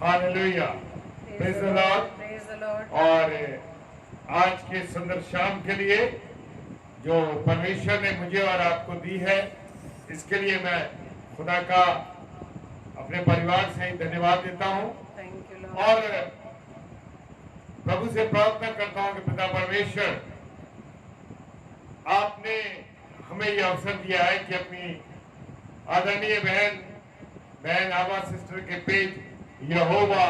Hallelujah, praise the Lord. और आज के सुंदर शाम के लिए जो परमेश्वर ने मुझे और आपको दी है, इसके लिए मैं खुदा का अपने परिवार से धन्यवाद देता हूँ और प्रभु से प्रार्थना करता हूँ कि पिता परमेश्वर, आपने हमें यह अवसर दिया है कि अपनी आदरणीय बहन आबा सिस्टर के पेज यहोवा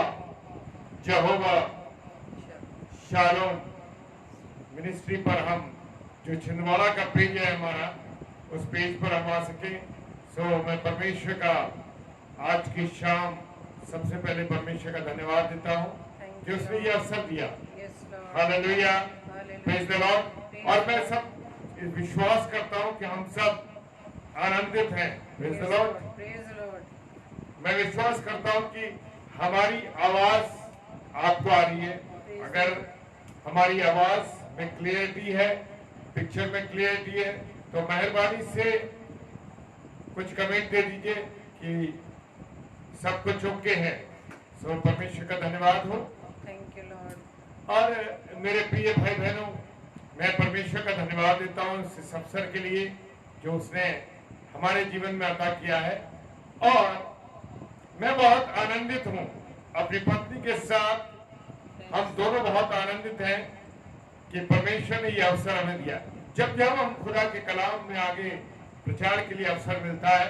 शालोम मिनिस्ट्री पर हम जो छिंदवाड़ा का पेज है हमारा, उस पेज पर हम आ सके। मैं परमेश्वर का आज की शाम सबसे पहले परमेश्वर का धन्यवाद देता हूँ कि उसने ये अवसर दिया। Hallelujah, praise the Lord. और मैं सब विश्वास करता हूँ कि हम सब आनंदित हैं। Praise the Lord. मैं विश्वास करता हूँ कि हमारी आवाज आपको आ रही है। अगर हमारी आवाज में क्लियरिटी है, पिक्चर में क्लियरिटी है, तो मेहरबानी से कुछ कमेंट दे दीजिए कि सब कुछ ओके है। परमेश्वर का धन्यवाद हो। Thank you Lord. और मेरे प्रिय भाई बहनों, मैं परमेश्वर का धन्यवाद देता हूँ इस अवसर के लिए जो उसने हमारे जीवन में अता किया है। और मैं बहुत आनंदित हूँ अपनी पत्नी के साथ। हम दोनों बहुत आनंदित हैं कि परमेश्वर ने यह अवसर हमें दिया। जब हम खुदा के कलाम में आगे प्रचार के लिए अवसर मिलता है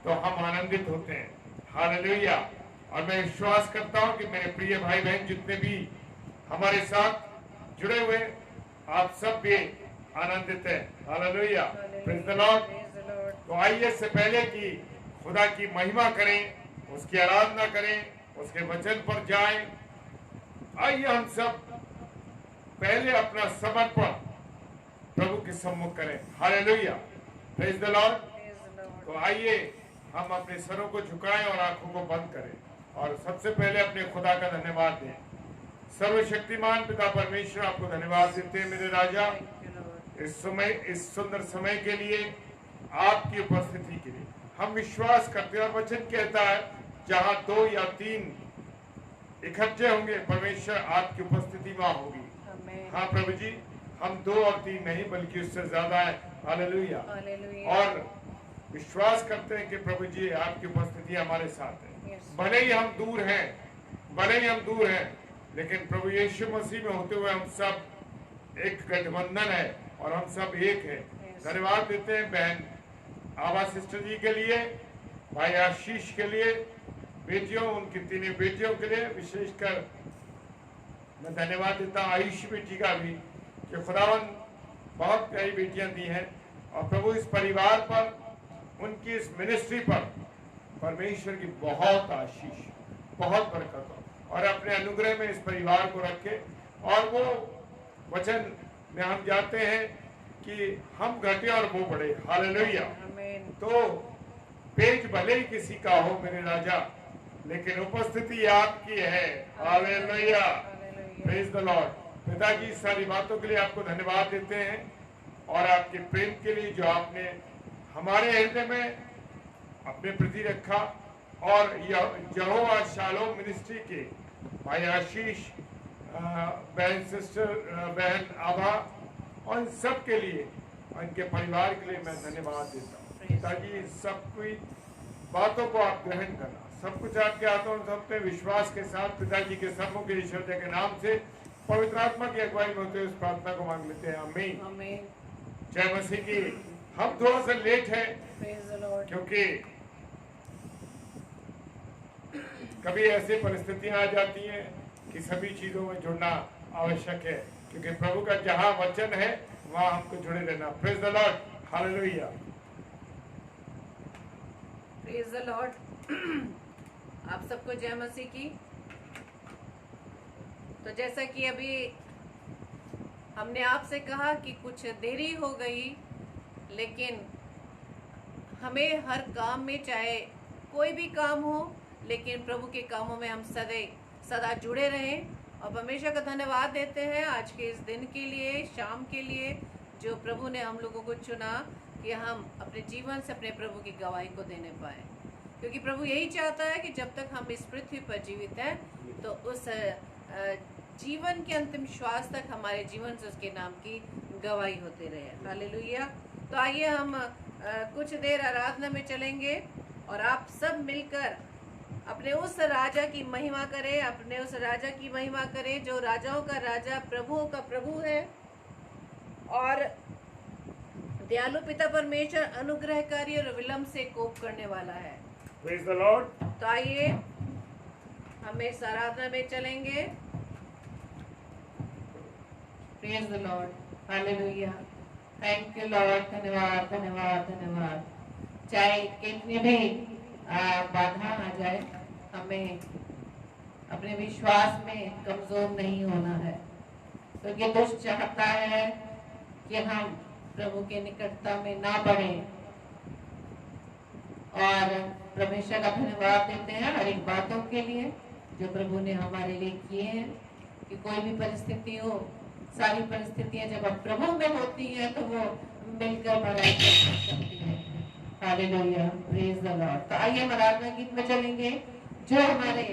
तो हम आनंदित होते हैं। हालेलुया। और मैं विश्वास करता हूँ कि मेरे प्रिय भाई बहन जितने भी हमारे साथ जुड़े हुए, आप सब भी आनंदित हैं। Hallelujah, praise the Lord. तो आइए इससे पहले कि खुदा की महिमा करें, उसकी आराधना करें, उसके वचन पर जाएं, आइए हम सब पहले अपना समर्पण प्रभु के सम्मुख करें। Hallelujah, praise the Lord. तो आइए हम अपने सरों को झुकाएं और आंखों को बंद करें और सबसे पहले अपने खुदा का धन्यवाद दें। सर्वशक्तिमान पिता परमेश्वर, आपको धन्यवाद देते हैं मेरे राजा, इस सुंदर समय के लिए, आपकी उपस्थिति के लिए। हम विश्वास करते हैं और वचन कहता है जहां 2 या 3 इकट्ठे होंगे, परमेश्वर आपकी उपस्थिति वहां होगी। हाँ प्रभु जी, हम 2 और 3 नहीं बल्कि उससे ज्यादा है। हालेलुया। और विश्वास करते हैं कि प्रभु जी आपकी उपस्थिति हमारे साथ है। भले ही हम दूर हैं, लेकिन प्रभु यीशु मसीह में होते हुए हम सब एक गठबंधन है और हम सब एक है। धन्यवाद देते हैं बहन आबा सिस्टर जी के लिए, भाई आशीष के लिए, बेटियों, उनकी 3 बेटियों के लिए विशेषकर मैं धन्यवाद देता हूँ। आयुष बेटी का भी, कि खुदावन बहुत प्यारी बेटियां दी हैं। और प्रभु इस परिवार पर, उनकी इस मिनिस्ट्री पर परमेश्वर की बहुत आशीष, बहुत बरकत हो और अपने अनुग्रह में इस परिवार को रखे। और वो वचन में हम जाते हैं कि हम घटे और वो बढ़े। हालेलुया। तो पेज भले ही किसी का हो मेरे राजा, लेकिन उपस्थिति आपकी है। Hallelujah, praise the Lord. पिताजी, सारी बातों के लिए आपको धन्यवाद देते हैं और आपके प्रेम के लिए जो आपने हमारे हृदय में अपने प्रति रखा। और यहोवा शालोम मिनिस्ट्री के भाई आशीष, बहन आभा और इन सब के लिए और इनके परिवार के लिए मैं धन्यवाद देता हूँ। पिताजी, सब कोई बातों को आप ग्रहण करना, सब कुछ आपके हाथों में, सब पे विश्वास के साथ पिताजी के सम्मुख ईश्वर के नाम से पवित्र आत्मा की अगुवाई में होते हुए इस प्रार्थना को मांग लेते हैं। आमीन। जय मसीह की। हम थोड़ा सा लेट है क्योंकि कभी ऐसी परिस्थितियां आ जाती हैं कि सभी चीजों में जुड़ना आवश्यक है, क्योंकि प्रभु का जहां वचन है वहां हमको जुड़े रहना। Praise the Lord. Hallelujah, praise the Lord. आप सबको जय मसीह की। तो जैसा कि अभी हमने आपसे कहा कि कुछ देरी हो गई, लेकिन हमें हर काम में, चाहे कोई भी काम हो, लेकिन प्रभु के कामों में हम सदा जुड़े रहें। और परमेश्वर का धन्यवाद देते हैं आज के इस दिन के लिए, शाम के लिए, जो प्रभु ने हम लोगों को चुना कि हम अपने जीवन से अपने प्रभु की गवाही को देने पाए। क्योंकि प्रभु यही चाहता है कि जब तक हम इस पृथ्वी पर जीवित हैं तो उस जीवन के अंतिम श्वास तक हमारे जीवन से उसके नाम की गवाही होते रहे। हालेलुया। तो आइए हम कुछ देर आराधना में चलेंगे और आप सब मिलकर अपने उस राजा की महिमा करें, अपने उस राजा की महिमा करें जो राजाओं का राजा, प्रभुओं का प्रभु है और दयालु पिता परमेश्वर अनुग्रहकारी और विलंब से कोप करने वाला है। Praise the Lord. तो आइए हम इस आराधना में चलेंगे। Praise the Lord. Hallelujah. Thank you Lord. धन्यवाद धन्यवाद धन्यवाद। चाहे कितनी भी बाधा आ जाए, हमें अपने विश्वास में कमजोर नहीं होना है, क्योंकि दुष्ट चाहता है कि हम प्रभु के निकटता में ना बढ़े। और परमेश्वर का धन्यवाद देते हैं हर एक बातों के लिए जो प्रभु ने हमारे लिए किए हैं, कि कोई भी परिस्थिति हो, सारी परिस्थितियां जब अब प्रभु में होती हैं तो वो मिलकर भलाई कर सकती हैं। Hallelujah, praise the Lord. तो आइए हम आराधना गीत में चलेंगे जो हमारे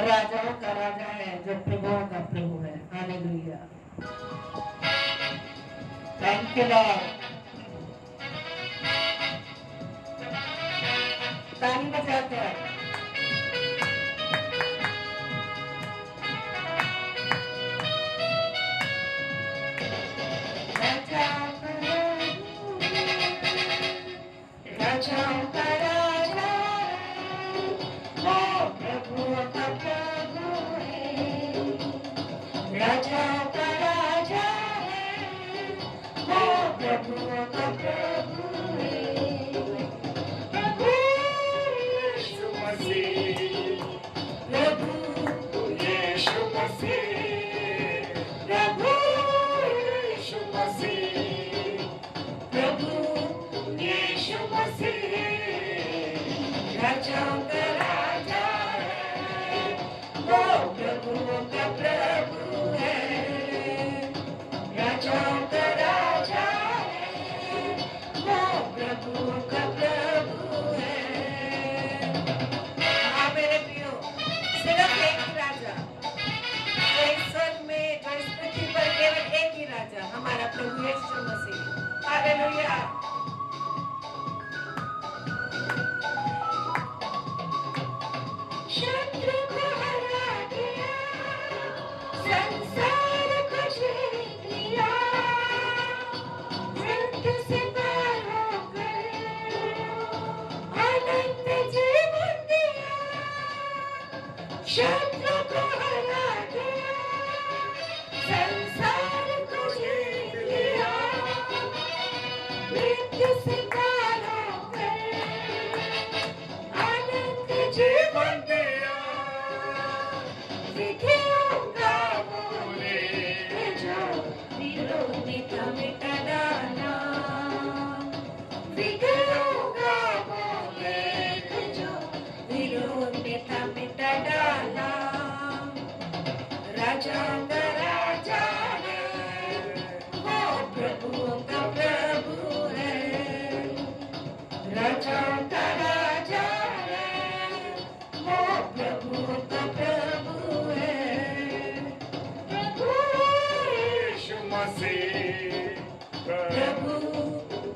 राजाओं का राजा है, जो प्रभुओं का प्रभु है। Hallelujah, thank you Lord. ताली बजाकर राजाओं का राजा, वो प्रभुओं का प्रभु है। राजाओं का राजा है, वो प्रभुओं का प्रभु है। प्रभु यीशु मसीह, प्रभु यीशु मसीह, प्रभु यीशु मसीह, प्रभु यीशु मसीह। राजाओं का राजा है, वो प्रभुओं का प्रभु है। राजाओं का राजा है, वो प्रभुओं का प्रभु है। हाँ मेरे प्रियो, सिर्फ एक ही राजा, जो इस स्वर्ग में, जो इस पृथ्वी पर केवल एक ही राजा, हमारा प्रभु यीशु मसीह। हालेलुया। शत्रु को हरा दिया, संसार को जीत लिया, मृत्यु से पार होकर अनंत जीवन दिया। शत्रु को हरा दिया, संसार को जीत लिया, मृत्यु से पार होकर अनंत जीवन दिया। विधियों बोले जो विरोधिता मिटा डाला, विधियों बोले जो विरोधिता मिटा डाला। राजा का राजा है, वो प्रभुओं का प्रभु है। राजा का राजा है, वो प्रभुओं का प्रभु है। प्रभु यीशु मसीह, प्रभु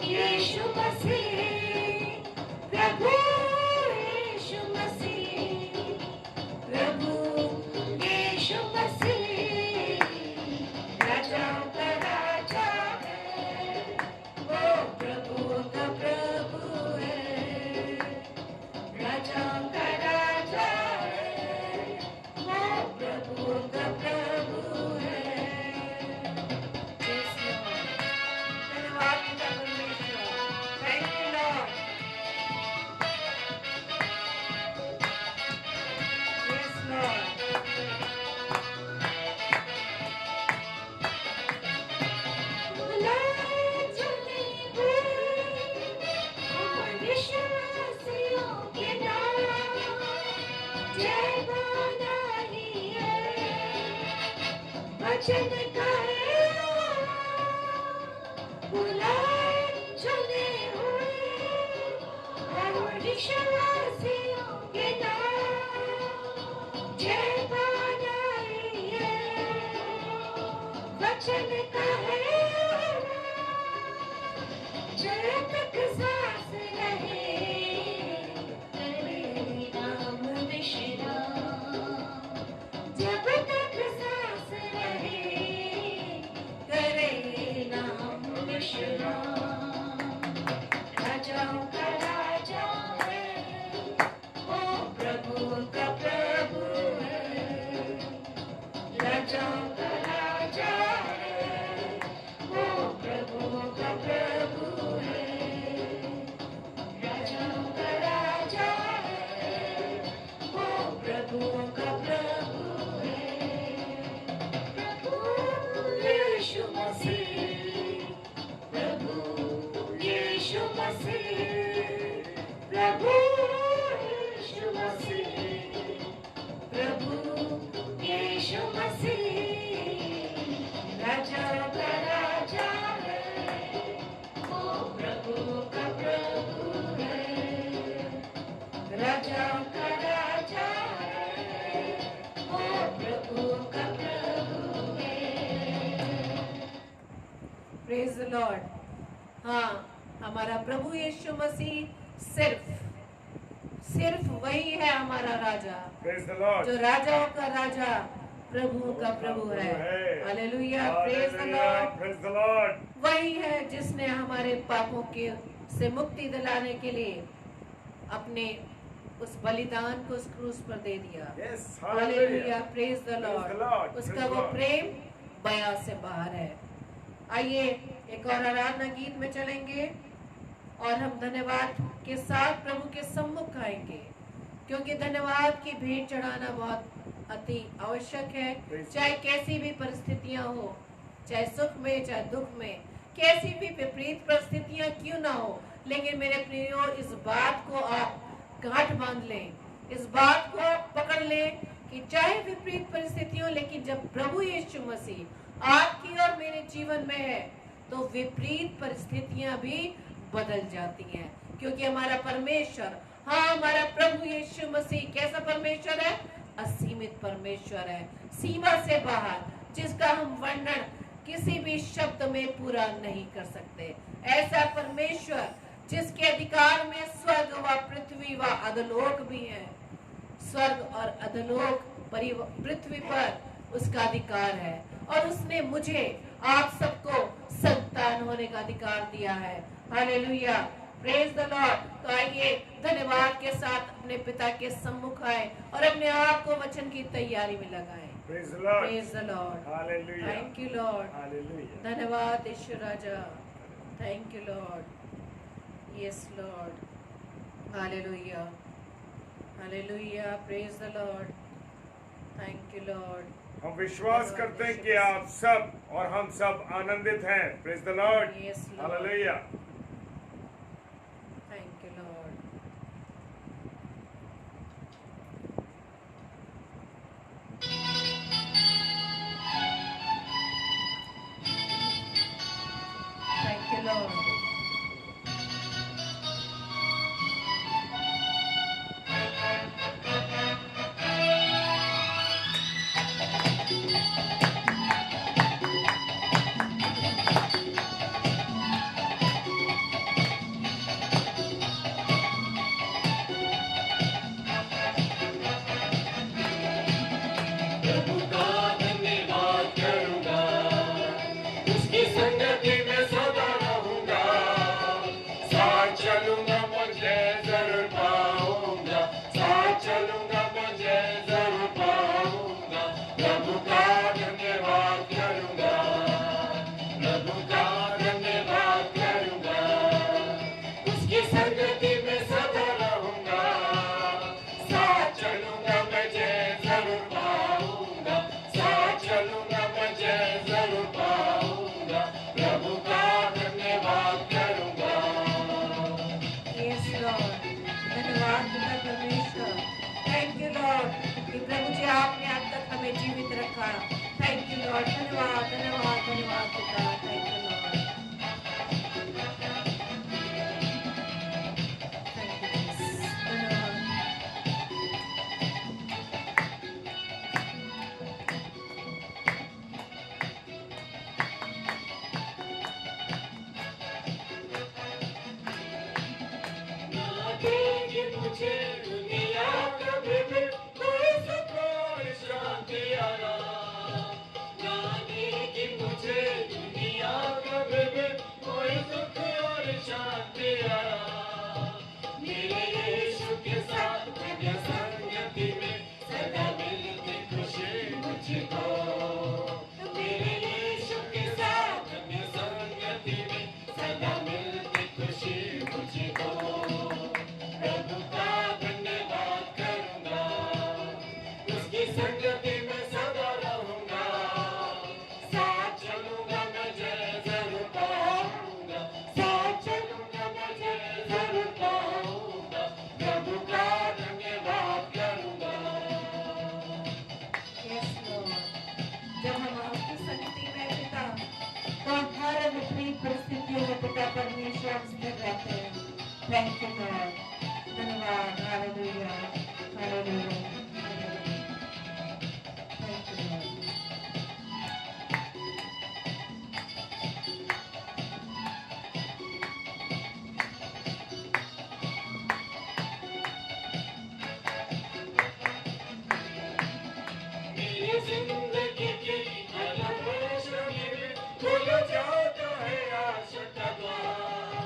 यीशु मसीह, प्रभु यीशु मसीह, प्रभु यीशु मसीह। राजाओं का राजा है, वो प्रभुओं का प्रभु है। राजाओं का राजा है, वो प्रभुओं का प्रभु है। Yes, Lord. धन्यवाद पिता परमेश्वर। Thank you, Lord. Yes, Lord. बुलाए चुने हुए विश्वासियों के नाम, जय बनानी है वचन कहे। बुलाए चुने हुए विश्वासियों राजाओं का राजा है, वो प्रभु का प्रभु है। Praise the Lord. हाँ, हमारा प्रभु यीशु मसीह सिर्फ वही है हमारा राजा, Praise the Lord. जो राजाओं का राजा, प्रभु का प्रभु है। Hallelujah, praise the Lord. Praise the Lord. वही है जिसने हमारे पापों के से मुक्ति दिलाने के लिए अपने उस बलिदान को उस क्रूस पर दे दिया। Yes, hallelujah, hallelujah. Praise the Praise the Lord. Lord. उसका Praise वो the Lord. प्रेम बयां से बाहर है। आइए एक और आराधना गीत में चलेंगे और हम धन्यवाद के साथ प्रभु के सम्मुख आएंगे, क्योंकि धन्यवाद की भेंट चढ़ाना बहुत अति आवश्यक है। चाहे कैसी भी परिस्थितियां हो, चाहे सुख में चाहे दुख में, कैसी भी विपरीत परिस्थितियां क्यों ना हो, लेकिन मेरे प्रियो इस बात को आप गांठ बांध लें, इस बात को आप पकड़ लें कि चाहे विपरीत परिस्थितियों, लेकिन जब प्रभु यीशु मसीह आपकी और मेरे जीवन में है तो विपरीत परिस्थितियां भी बदल जाती हैं, क्योंकि हमारा परमेश्वर, हाँ हमारा प्रभु यीशु मसीह कैसा परमेश्वर है? असीमित परमेश्वर है, सीमा से बाहर, जिसका हम वर्णन किसी भी शब्द में पूरा नहीं कर सकते। ऐसा परमेश्वर जिसके अधिकार में स्वर्ग व पृथ्वी व अधोलोक भी है। स्वर्ग और अधोलोक पृथ्वी पर उसका अधिकार है, और उसने मुझे आप सबको संतान होने का अधिकार दिया है। Hallelujah, praise the Lord. तो आइए धन्यवाद के साथ अपने पिता के सम्मुख आए और अपने आप को वचन की तैयारी में लगाएं। Praise the Lord. Praise the Lord. Hallelujah. Thank you Lord. Hallelujah. धन्यवाद ईश्वर राजा। Thank you Lord. Yes Lord. Hallelujah, hallelujah, praise the Lord. Thank you Lord. हम विश्वास करते हैं कि आप सब और हम सब आनंदित हैं। Praise the Lord. Yes, Lord. Hallelujah. Thank you, Lord. Thank you, Lord. प्रभु का धन्यवाद करूंगा, उसकी संगति में सदा रहूंगा, साथ चलूंगा मुझे जरूर पाऊंगा, साथ चलूंगा मुझे जरूर पाऊंगा। प्रभु का धन्यवाद करूंगा, प्रभु का धन्यवाद करूंगा, उसकी संगति में सदा रहूंगा, साथ चलूंगा मुझे जरूर पाऊंगा, साथ चलूंगा मुझे जरूर पाऊंगा। प्रभु का धन्यवाद करूंगा। Yes, Lord. धन्यवाद पिता परमेश्वर। थैंक यू लॉर्ड कि प्रभु जी आपने अब तक हमें जीवित रखा। Thank you Lord. धन्यवाद, धन्यवाद, धन्यवाद पिता। Thank you Lord. Thank you Jesus. धन्यवाद। ना देगी मुझे दुनिया कभी भी कोई सुख और शांति आराम, ना देगी मुझे दुनिया कभी भी कोई सुख और शांति आराम। मेरे यीशु के साथ मेरे संगति में सदा मिलती खुशी मुझको, मेरे यीशु के साथ मेरे संगति में सदा मिलती खुशी मुझको। प्रभु का धन्यवाद करूंगा, उसकी संगति में सदा रहूंगा, साथ चलूंगा मुझे जरूर पाऊंगा, साथ चलूंगा मुझे जरूर पाऊंगा। प्रभु का धन्यवाद करूंगा। Yes, Lord. जब हम आपकी संगति में पिता, तो हम हर विपरीत परिस्थितियों में पिता परमेश्वर स्थिर रहते हैं। Thank you Lord. धन्यवाद। हालेलुया। जिंदगी की परेशानी में खुल जाता है आशा का द्वार।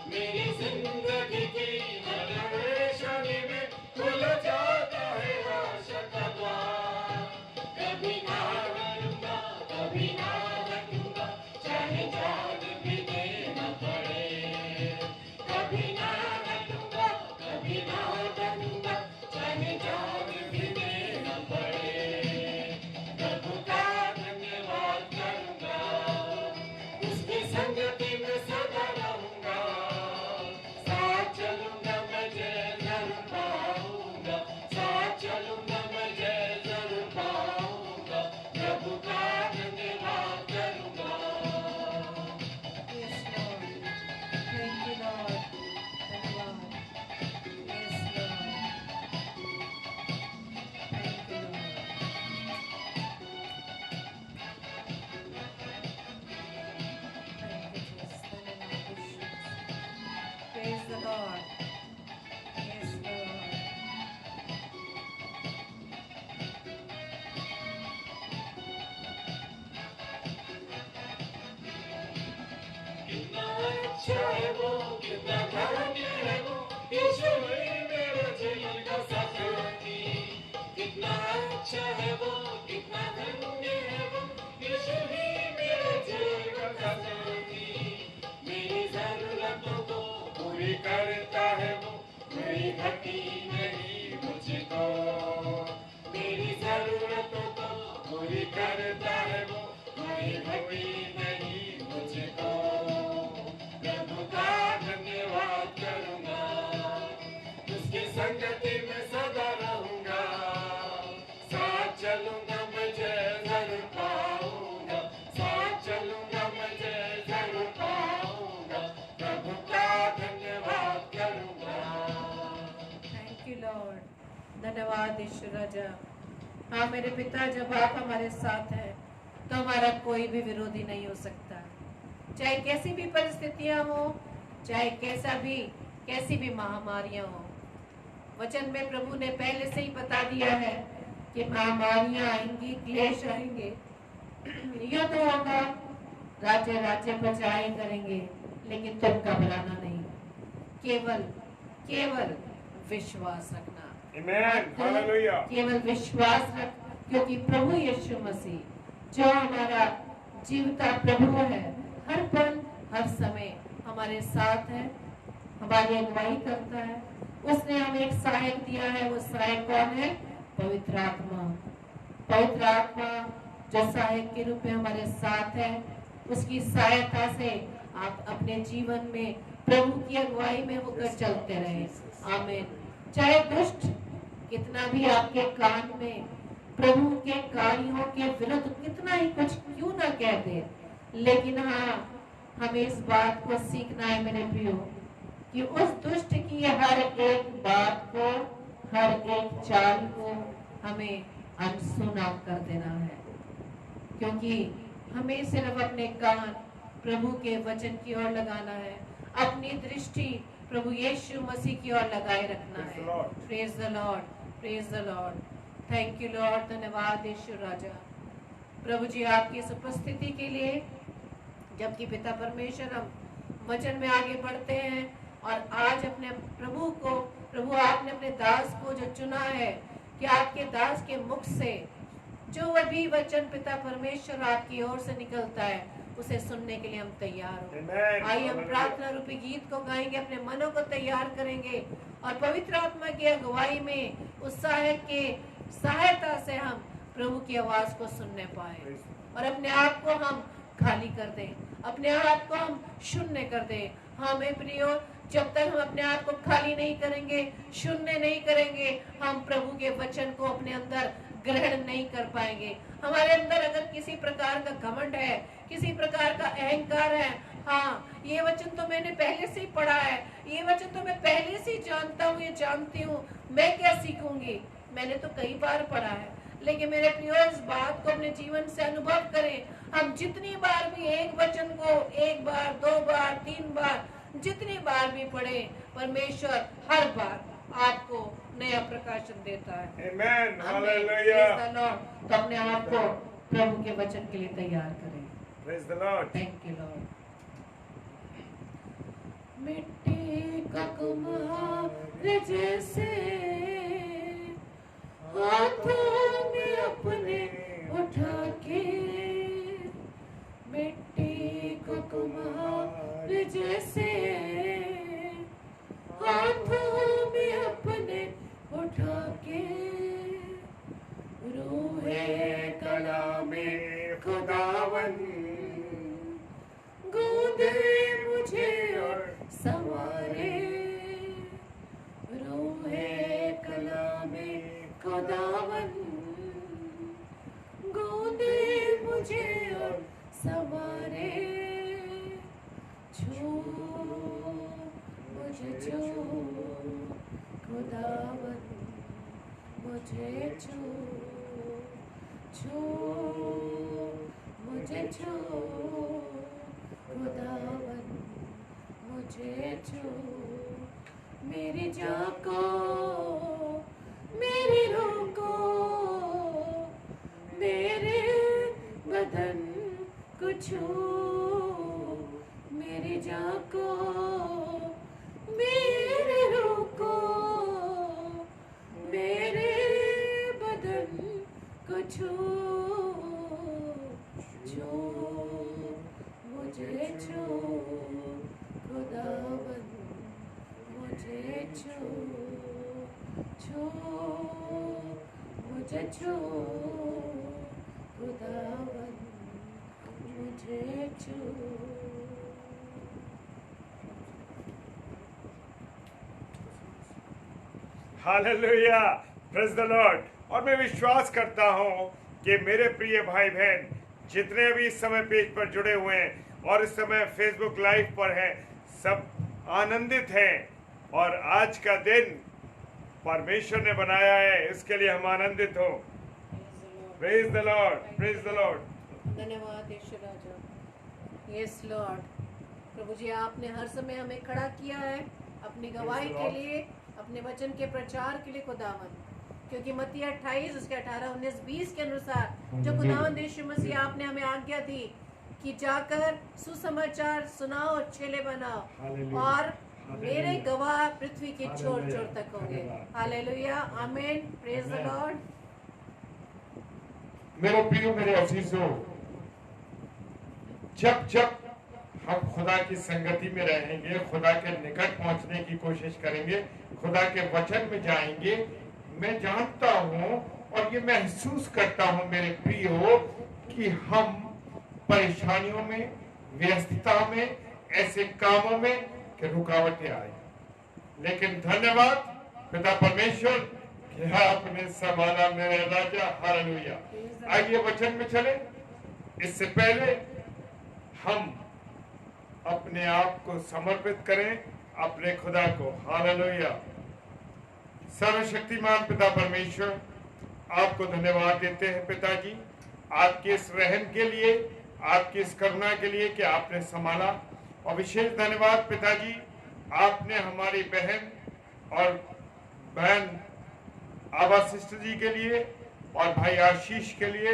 मेरी जिंदगी की परेशानी में खुल जाता है आशा का द्वार। कभी ना डरूंगा, कभी ना डरूंगा, चाहे जान भी देना पड़े। कभी ना डरूंगा, कभी ना डरूंगा, चाहे जान भी देना पड़े। प्रभु का धन्यवाद करूंगा, उसकी संगति में सदा रहूंगा। साथ चलूंगा मैं जय जरूर पाऊंगा, साथ चलूंगा मैं जय जरूर पाऊंगा। प्रभु का धन्यवाद करूंगा। Yes, Lord. Thank you, Lord. धन्यवाद. Yes, Lord. Thank you, Lord. Thank you, Jesus. धन्यवाद, यीशु. Praise the Lord. Yes, Lord. कितना अच्छा है वो, कितना धन्य है वो, यीशु ही मेरे जीवन का साथी। कितना अच्छा है वो, कितना धन्य है वो, यीशु ही मेरे जीवन का साथी। मेरी जरूरतों को पूरी करता है वो, कोई घटी नहीं मुझको। मेरी जरूरतों को पूरी करता है वो, कोई घटी नहीं मुझको। प्रभु का धन्यवाद करूंगा, उसकी संगति में सदा रहूंगा। साथ चलूंगा मैं जय जरूर पाऊंगा, साथ चलूंगा मैं जय जरूर पाऊंगा। प्रभु का धन्यवाद करूंगा। Thank you Lord. धन्यवाद ईश्वर राजा. हाँ मेरे पिता, जब आप हमारे साथ हैं तो हमारा कोई भी विरोधी नहीं हो सकता. चाहे कैसी भी परिस्थितियां हो, चाहे कैसी भी महामारियां हो. वचन में प्रभु ने पहले से ही बता दिया है कि महामारियां आएंगी, क्लेश आएंगे, युद्ध होगा, राज्य राज्य पर जय करेंगे, लेकिन तुम घबराना नहीं. केवल विश्वास रखना. Amen. Hallelujah. केवल विश्वास रख, क्योंकि प्रभु यीशु मसीह जो हमारा जीवता प्रभु है, हर पल हर समय हमारे साथ है, हमारी अगुवाई करता है. उसने हमें एक सहायक दिया है. वो सहायक कौन है? पवित्र आत्मा. पवित्र आत्मा जो सहायक के रूप में हमारे साथ है, उसकी सहायता से आप अपने जीवन में प्रभु की अगुवाई में होकर चलते रहे. आमीन. चाहे दुष्ट कितना भी आपके कान में प्रभु के कार्यों के विरुद्ध कितना ही कुछ क्यों ना कह दे, लेकिन हाँ, हमें इस बात को सीखना है मेरे प्रियो, कि उस दुष्ट की हर एक बात को, हर एक चाल को हमें अनसुना कर देना है. क्योंकि हमें सिर्फ अपने कान प्रभु के वचन की ओर लगाना है, अपनी दृष्टि प्रभु यीशु मसीह की ओर लगाए रखना है. Praise the Lord, praise the Lord. Thank you Lord. धन्यवाद यीशु राजा. प्रभु जी आपकी इस उपस्थिति के लिए, जबकि पिता परमेश्वर हम वचन में आगे बढ़ते हैं और आज अपने प्रभु आपने अपने दास को जो चुना है कि आपके दास के मुख से जो भी वचन पिता परमेश्वर आपकी ओर से निकलता है उसे सुनने के लिए हम तैयार हो. आइए हम प्रार्थना रूपी गीत को गाएंगे, अपने मनों को तैयार करेंगे और पवित्र आत्मा की अगुवाई में उस सहायक के सहायता से हम प्रभु की आवाज को सुनने पाए और अपने आप को हम खाली कर दें, अपने आप को हम शून्य कर दें. हाँ मेरे प्रियो, जब तक हम अपने आप को खाली नहीं करेंगे, शून्य नहीं करेंगे, हम प्रभु के वचन को अपने अंदर ग्रहण नहीं कर पाएंगे. हमारे अंदर अगर किसी प्रकार का घमंड है, किसी प्रकार का अहंकार है, हाँ ये वचन तो मैंने पहले से ही पढ़ा है, ये वचन तो मैं पहले से ही जानता हूँ, ये जानती हूँ, मैं क्या सीखूंगी, मैंने तो कई बार पढ़ा है. लेकिन मेरे प्रियो, इस बात को अपने जीवन से अनुभव करें. हम जितनी बार भी एक वचन को 1 बार, 2 बार, 3 बार, जितनी बार भी पढ़े, परमेश्वर हर बार आपको नया प्रकाशन देता है। Amen. आमीन। Hallelujah. Praise the Lord। तो अपने आप को प्रभु के वचन के लिए तैयार करें। Praise the Lord. Thank you Lord. मिट्टी का कुम्हार जैसे हाथों में अपने उठा के, मिट्टी को कुम्हार जैसे हाथों में अपने उठा के, रूहे कला में खुदावन गूंदे मुझे और संवारे, रूहे कला में खुदावन गूंदे मुझे और संवारे, छू मुझे छू खुदावन मुझे छू, छू मुझे छू खुदावन मुझे छू, मेरी जान को मेरी रूह को मेरे बदन को छू, मेरी जान को मेरी रूह को मेरे बदन को छू, छू मुझे छू खुदावन मुझे छू, छू मुझे छू खुदावन मुझे छू। Hallelujah. Praise the Lord. और मैं विश्वास करता हूँ कि मेरे प्रिय भाई बहन जितने भी इस समय पेज पर जुड़े हुए हैं और इस समय फेसबुक लाइव पर हैं, सब आनंदित हैं और आज का दिन परमेश्वर ने बनाया है, इसके लिए हम आनंदित हो। Praise the Lord, praise the Lord. धन्यवाद यीशु राजा। Yes Lord. प्रभु जी आपने हर समय हमें खड़ा किया है अपनी गवाही के लिए, अपने वचन के प्रचार के लिए खुदावन, क्योंकि मत्ती 28 उसके 18, 19, 20 के अनुसार जो खुदावन यीशु मसीह आपने हमें आज्ञा दी कि जाकर सुसमाचार सुनाओ, चेले बनाओ और मेरे गवाह पृथ्वी के छोर छोर तक होंगे। हालेलुया, आमीन, प्रेज द लॉर्ड। मेरे प्रियो, मेरे अजीजों, जब जब हम खुदा की संगति में रहेंगे, खुदा के निकट पहुंचने की कोशिश करेंगे, खुदा के वचन में जाएंगे, मैं जानता हूं और ये महसूस करता हूं मेरे प्रियो कि हम परेशानियों में, व्यस्तता में, ऐसे कामों में कि रुकावटें आए, लेकिन धन्यवाद पिता परमेश्वर कि आपने संभाला मेरे राजा। हालेलुया। आइए वचन में चले। इससे पहले हम अपने आप को समर्पित करें अपने खुदा को। हालेलुया। सर्वशक्तिमान पिता परमेश्वर, आपको धन्यवाद देते हैं पिताजी, आपके इस रहम के लिए, आपकी इस करुणा के लिए कि आपने संभाला। और विशेष धन्यवाद पिताजी, आपने हमारी बहन आभा सिस्टर जी के लिए और भाई आशीष के लिए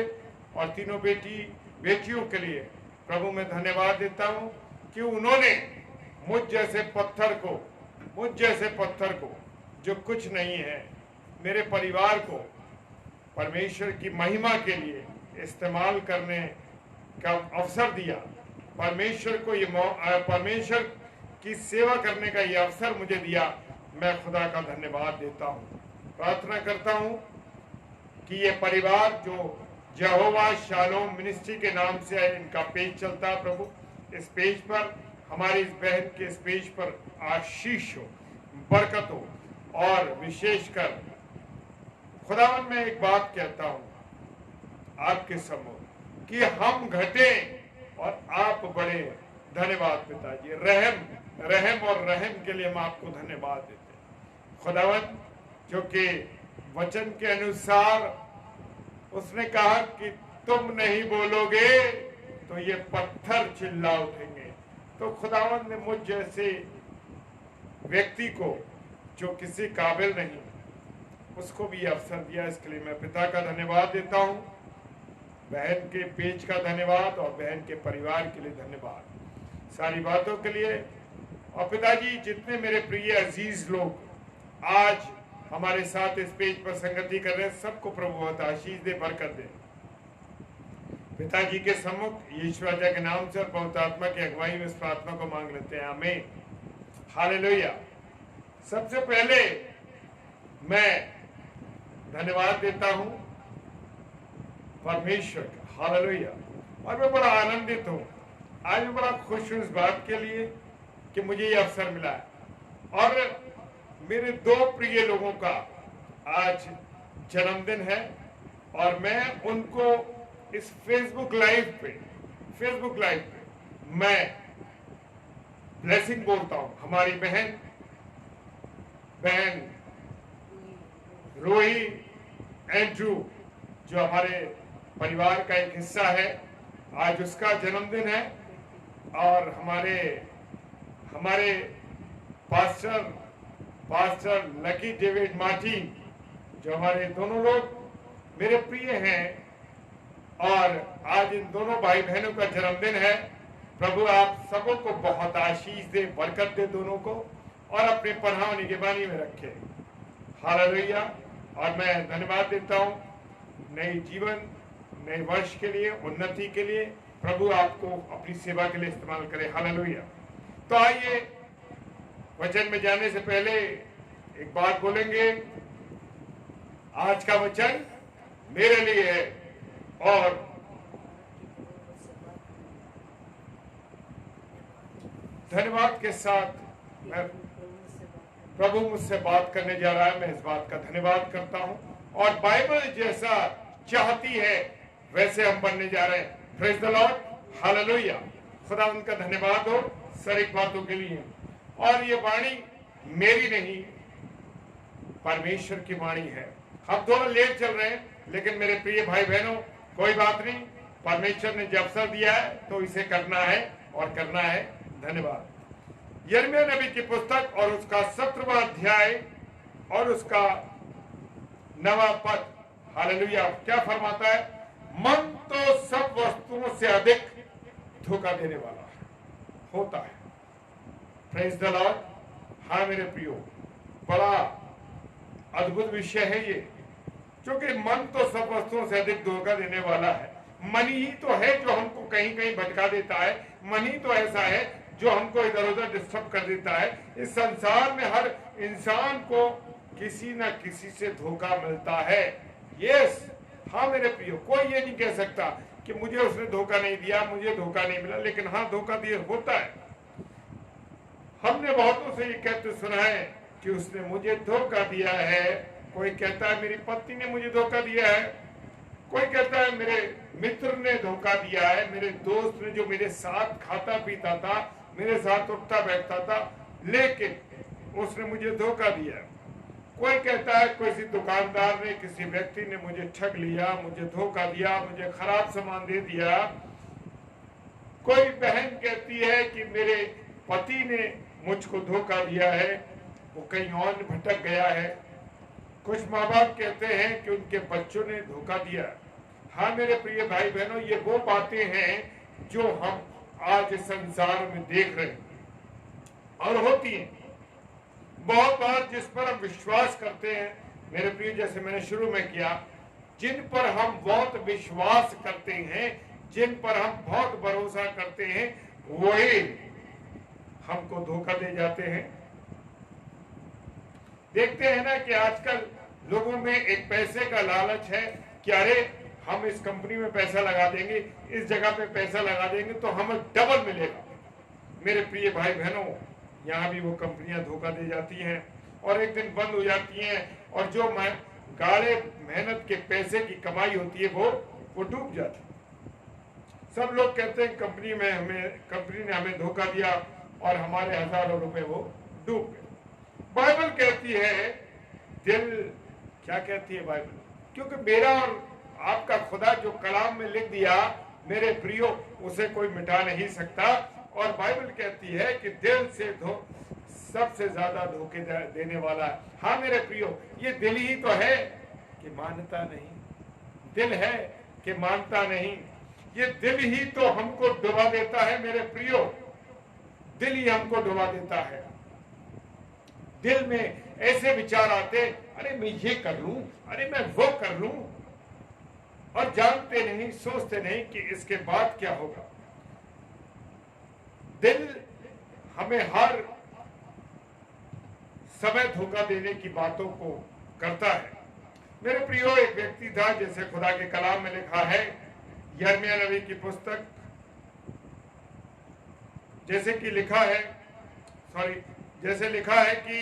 और तीनों बेटियों के लिए प्रभु मैं धन्यवाद देता हूं कि उन्होंने मुझ जैसे पत्थर को जो कुछ नहीं है, मेरे परिवार को परमेश्वर की महिमा के लिए इस्तेमाल करने का अवसर दिया। परमेश्वर की सेवा करने का ये अवसर मुझे दिया। मैं खुदा का धन्यवाद देता हूँ। प्रार्थना करता हूँ कि ये परिवार जो यहोवा शालोम मिनिस्ट्री के नाम से इनका पेज चलता है, प्रभु इस पेज पर, हमारी इस बहन के इस पेज पर आशीष हो, बरकत हो। और विशेषकर खुदावन में एक बात कहता हूं आपके सम्मुख कि हम घटे और आप बढ़े। धन्यवाद पिताजी, रहम के लिए हम आपको धन्यवाद देते हैं। खुदावन जो कि वचन के अनुसार उसने कहा कि तुम नहीं बोलोगे तो ये पत्थर चिल्ला उठेंगे। तो खुदावन ने मुझ जैसे व्यक्ति को जो किसी काबिल नहीं, उसको भी अवसर दिया, इसके लिए मैं पिता का धन्यवाद देता हूँ, बहन के पेज का धन्यवाद और बहन के परिवार के लिए धन्यवाद सारी बातों के लिए। और पिताजी, जितने मेरे प्रिय अजीज लोग आज हमारे साथ इस पेज पर संगति कर रहे हैं, सबको प्रभु बहुत आशीष दे, बरकत दे। पिताजी के सम्मुख यीशु राजा के नाम से और पवित्र आत्मा की अगुवाई में इस प्रार्थना को मांग लेते हैं, आमीन, हालेलुया। सबसे पहले मैं धन्यवाद देता हूं परमेश्वर का, हालेलुया। और मैं बड़ा आनंदित हूं, आज मैं बड़ा खुश हूं इस बात के लिए कि मुझे ये अवसर मिला है। और मेरे दो प्रिय लोगों का आज जन्मदिन है और मैं उनको इस फेसबुक लाइव पे मैं ब्लेसिंग बोलता हूं। हमारी बहन रोही एंड्रू, जो हमारे परिवार का एक हिस्सा है, आज उसका जन्मदिन है। और हमारे पास्टर लकी डेविड मार्टिन, जो हमारे दोनों लोग मेरे प्रिय हैं, और आज इन दोनों भाई बहनों का जन्मदिन है। प्रभु आप सबों को बहुत आशीष दे, बरकत दे दोनों को, और अपने पनाह निगरानी में रखे, हालेलुया। और मैं धन्यवाद देता हूँ नई जीवन, नए वर्ष के लिए, उन्नति के लिए। प्रभु आपको अपनी सेवा के लिए इस्तेमाल करे, हालेलुया। तो आइए वचन में जाने से पहले एक बात बोलेंगे। आज का वचन मेरे लिए है और धन्यवाद के साथ मैं प्रभु मुझसे बात करने जा रहा है, मैं इस बात का धन्यवाद करता हूं। और बाइबल जैसा चाहती है वैसे हम बनने जा रहे हैं। Praise the Lord, hallelujah. खुदा उनका धन्यवाद हो सारी बातों के लिए। और ये वाणी मेरी नहीं, परमेश्वर की वाणी है। हम थोड़ा लेट चल रहे हैं, लेकिन मेरे प्रिय भाई बहनों, कोई बात नहीं, परमेश्वर ने जब अवसर दिया है तो इसे करना है और करना है। धन्यवाद। यिर्मयाह नबी की पुस्तक और उसका 17वां अध्याय और उसका 9वां पद, हालेलुया, क्या फरमाता है? मन तो सब वस्तुओं से अधिक धोखा देने वाला होता है। Praise the Lord. हाँ मेरे प्रियो, बड़ा अद्भुत विषय है ये, क्योंकि मन तो सब वस्तुओं से अधिक धोखा देने वाला है। मन ही तो है जो हमको कहीं कहीं भटका देता है। मन ही तो ऐसा है जो हमको इधर उधर डिस्टर्ब कर देता है। इस संसार में हर इंसान को किसी न किसी से धोखा मिलता है। यस, हाँ मेरे प्रियो, कोई ये नहीं कह सकता कि मुझे उसने धोखा नहीं दिया, मुझे धोखा नहीं मिला, लेकिन हाँ धोखा दिया होता है। हमने बहुतों से ये कहते सुना है कि उसने मुझे धोखा दिया है। कोई कहता है मेरी पत्नी ने मुझे धोखा दिया है, कोई कहता है मेरे मित्र ने धोखा दिया है, मेरे दोस्त ने जो मेरे साथ खाता पीता था, मेरे साथ उठता बैठता था, लेकिन उसने मुझे धोखा दिया। कोई कहता है किसी दुकानदार ने, किसी व्यक्ति ने मुझे ठग लिया, मुझे धोखा दिया, मुझे खराब सामान दे दिया। कोई बहन कहती है कि मेरे पति ने मुझको धोखा दिया है, वो कहीं और भटक गया है। कुछ माँ बाप कहते हैं कि उनके बच्चों ने धोखा दिया। हाँ मेरे प्रिय भाई बहनों, ये वो बातें हैं जो हम आज संसार में देख रहे हैं और होती हैं। बहुत बार जिस पर हम विश्वास करते हैं मेरे प्रिय, जैसे मैंने शुरू में किया, जिन पर हम बहुत विश्वास करते हैं, जिन पर हम बहुत भरोसा करते हैं, वही हमको धोखा दे जाते हैं। देखते हैं ना कि आजकल लोगों में एक पैसे का लालच है कि अरे हम इस कंपनी में पैसा लगा देंगे, इस जगह पे पैसा लगा देंगे तो हमें डबल मिलेगा। मेरे प्रिय भाई बहनों, यहाँ भी वो कंपनियां धोखा दे जाती हैं और एक दिन बंद हो जाती हैं, और जो गाढ़े मेहनत के पैसे की कमाई होती है वो डूब जाती है। सब लोग कहते हैं कंपनी ने हमें धोखा दिया और हमारे हजारों रुपए वो डूब गए। बाइबल कहती है, क्या कहती है बाइबल? क्योंकि मेरा और आपका खुदा जो कलाम में लिख दिया मेरे प्रियो, उसे कोई मिटा नहीं सकता। और बाइबल कहती है कि दिल से सबसे ज्यादा धोखे देने वाला है। हाँ मेरे प्रियो, ये दिल ही तो है कि मानता नहीं, दिल है कि मानता नहीं। ये दिल ही तो हमको डुबा देता है मेरे प्रियो, दिल ही हमको डुबा देता है। दिल में ऐसे विचार आते, अरे मैं ये कर लूं, अरे मैं वो कर लूं, और जानते नहीं, सोचते नहीं कि इसके बाद क्या होगा। दिल हमें हर समय धोखा देने की बातों को करता है। मेरे प्रियो, एक व्यक्ति था, जैसे खुदा के कलाम में लिखा है, यिर्मयाह नबी की पुस्तक, जैसे लिखा है कि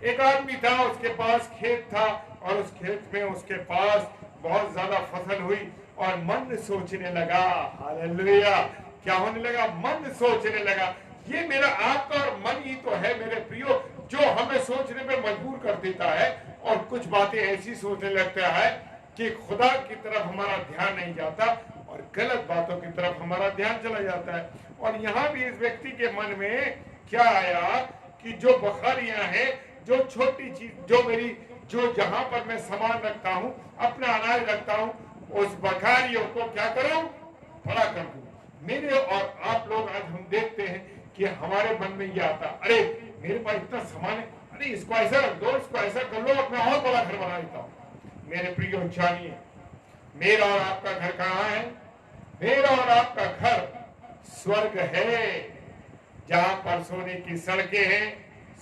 एक आदमी था, उसके पास खेत था, और उस खेत में उसके पास बहुत ज्यादा फसल हुई, और मन सोचने लगा, हालेलुया, क्या होने लगा? मन सोचने लगा। ये मेरा आपका और मन ही तो है मेरे प्रियो, जो हमें सोचने में मजबूर कर देता है, और कुछ बातें ऐसी सोचने लगता है कि खुदा की तरफ हमारा ध्यान नहीं जाता, और गलत बातों की तरफ हमारा ध्यान चला जाता है। और यहाँ भी इस व्यक्ति के मन में क्या आया कि जो बखारियां हैं, जो छोटी चीज, जो जहां पर मैं सामान रखता हूं, अपना अनाज रखता हूं, उस बखारियों को क्या करूं? बड़ा कर दूं। मेरे और आप लोग आज हम देखते हैं कि हमारे मन में ये आता, अरे मेरे पास इतना सामान है, अरे इसको ऐसा रख दो, इसको ऐसा कर लो, अपना और बड़ा घर बना देता हूं। मेरे प्रियो, जानिए, मेरा और आपका घर कहाँ है? मेरा और आपका घर स्वर्ग है, जहां पर सोने की सड़कें हैं,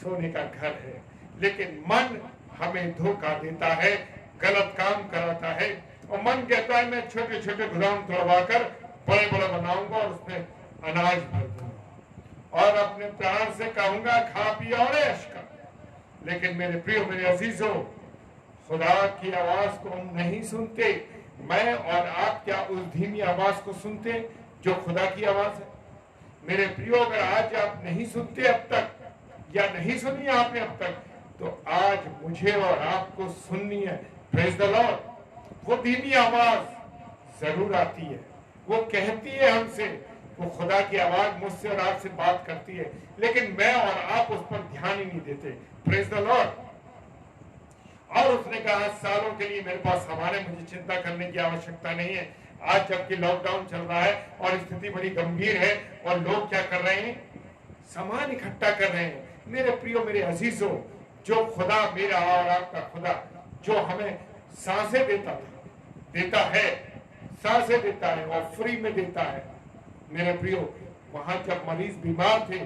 सोने का घर है। लेकिन मन हमें धोखा देता है, गलत काम कराता है, और मन कहता है मैं छोटे छोटे गोदाम तोड़वा कर बड़े बड़े बनाऊंगा, और उसमें अनाज भर दूंगा, और अपने प्राण से कहूंगा खा पिया और ऐश कर। लेकिन मेरे प्रियो, मेरे अजीजों, खुदा की आवाज को हम नहीं सुनते। मैं और आप क्या उस धीमी आवाज को सुनते जो खुदा की आवाज है? मेरे प्रियो, अगर आज आप नहीं सुनते अब तक, या नहीं सुनी आपने अब तक, तो आज मुझे और आपको सुननी है। Praise the Lord. वो धीमी आवाज जरूर आती है, वो कहती है हमसे, वो खुदा की आवाज मुझसे और आपसे बात करती है, लेकिन मैं और आप उस पर ध्यान ही नहीं देते। Praise the Lord. और उसने कहा, सालों के लिए मेरे पास सामान है, मुझे चिंता करने की आवश्यकता नहीं है। आज जबकि लॉकडाउन चल रहा है और स्थिति बड़ी गंभीर है, और लोग क्या कर रहे हैं? सामान इकट्ठा कर रहे हैं। मेरे प्रियो, मेरे अजीजों, जो खुदा, मेरा और आपका खुदा, जो हमें सांसें देता है, सांसें देता है, और फ्री में देता है। मेरे प्रियो, वहां जब मरीज बीमार थे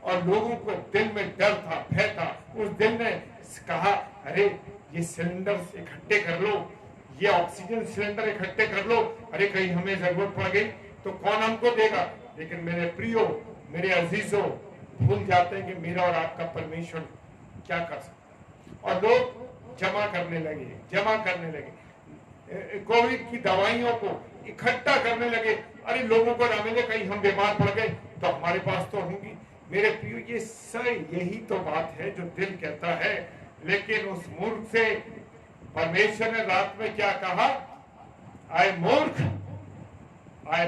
और लोगों को दिल में डर था, भय था, उस दिल ने कहा, अरे ये सिलेंडर इकट्ठे कर लो, ये ऑक्सीजन सिलेंडर इकट्ठे कर लो, अरे कहीं हमें जरूरत पड़ गई तो कौन हमको देगा? लेकिन मेरे प्रियो, मेरे अजीजों, भूल जाते हैं कि मेरा और आपका परमेश्वर क्या कर सकता है। और लोग जमा करने लगे, कोविड की दवाइयों को इकट्ठा करने लगे। अरे लोगों को ना मिले, कहीं हम बीमार पड़ गए तो हमारे पास तो होंगी। मेरे प्रियो, यही तो बात है जो दिल कहता है। लेकिन उस मूर्ख से परमेश्वर ने रात में क्या कहा? आए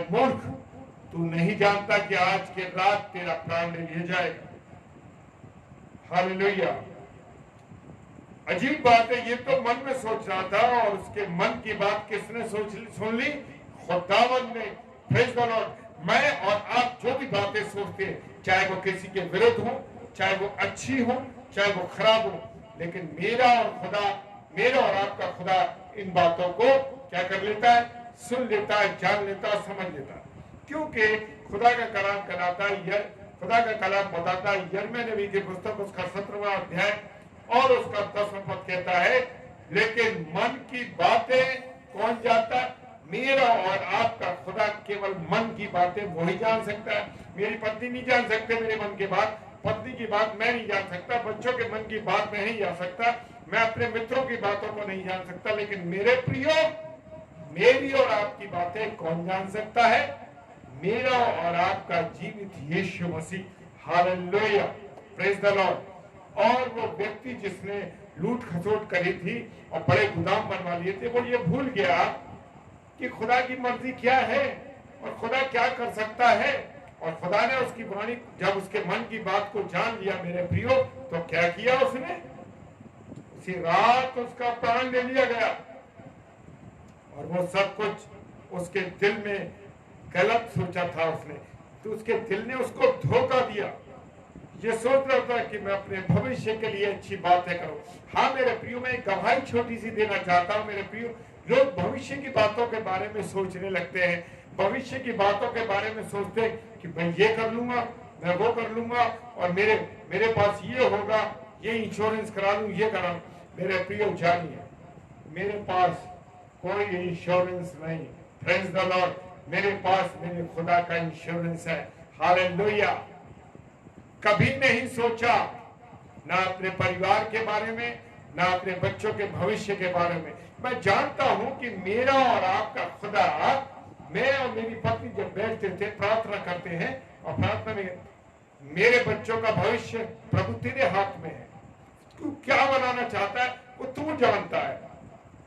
मूर्ख, तू नहीं जानता कि आज के रात तेरा प्राण ले लिया जाएगा। हालेलुया। अजीब बात है, ये तो मन में सोच रहा था, और उसके मन की बात किसने सुन ली? खुदावंद ने। Praise the Lord. मैं और आप जो भी बातें सोचते हैं, चाहे वो किसी के विरुद्ध हो, चाहे वो अच्छी हो, चाहे वो खराब हो, लेकिन मेरा और आपका खुदा इन बातों को क्या कर लेता है? सुन लेता है, जान लेता है, समझ लेता है। क्योंकि खुदा का कलाम बताता है, यिर्मयाह नबी की पुस्तक उसका 17वां अध्याय और उसका 10वां पद कहता है, लेकिन मन की बातें कौन जानता है? मेरा और आपका खुदा केवल मन की बातें वही जान सकता है। मेरी पत्नी नहीं जान सकते मेरे मन की बात, पत्नी की बात मैं नहीं जान सकता, बच्चों के मन की बात मैं नहीं जान सकता, मैं अपने मित्रों की बातों को नहीं जान सकता। लेकिन मेरे प्रियो, मेरी और आपकी बातें कौन जान सकता है? मेरा और आपका जीवित यीशु मसीह। हालेलुया। Praise the Lord. और वो व्यक्ति जिसने लूट खसोट करी थी और बड़े गोदाम बनवा लिए थे, वो ये भूल गया कि खुदा की मर्जी क्या है और खुदा क्या कर सकता है। और खुदा ने उसकी वाणी, जब उसके मन की बात को जान लिया मेरे प्रियो, तो क्या किया उसने? उसी रात उसका प्राण ले लिया गया। और वो सब कुछ उसके दिल में गलत सोचा था उसने, तो उसके दिल ने उसको धोखा दिया। ये सोच रहा था कि मैं अपने भविष्य के लिए अच्छी बातें करूं। हाँ मेरे प्रियो, मैं एक गवाही छोटी सी देना चाहता हूं मेरे प्रियो। लोग भविष्य की बातों के बारे में सोचने लगते हैं, भविष्य की बातों के बारे में सोचते हैं कि मैं ये कर लूंगा, मैं वो कर लूंगा, और मेरे पास ये होगा, ये इंश्योरेंस करा लूं, ये करा। मेरे प्रियो जानिए, मेरे पास कोई इंश्योरेंस नहीं। प्रेज द लॉर्ड, मेरे पास मेरे खुदा का इंश्योरेंस है। हालेलुया। कभी नहीं सोचा, ना अपने परिवार के बारे में, ना अपने बच्चों के भविष्य के बारे में। मैं जानता हूं कि मेरा और आपका खुदा, मैं और मेरी पत्नी जब बैठते थे प्रार्थना करते हैं, और प्रार्थना में मेरे बच्चों का भविष्य प्रभु तेरे हाथ में है, तू क्या बनाना चाहता है वो तू जानता है।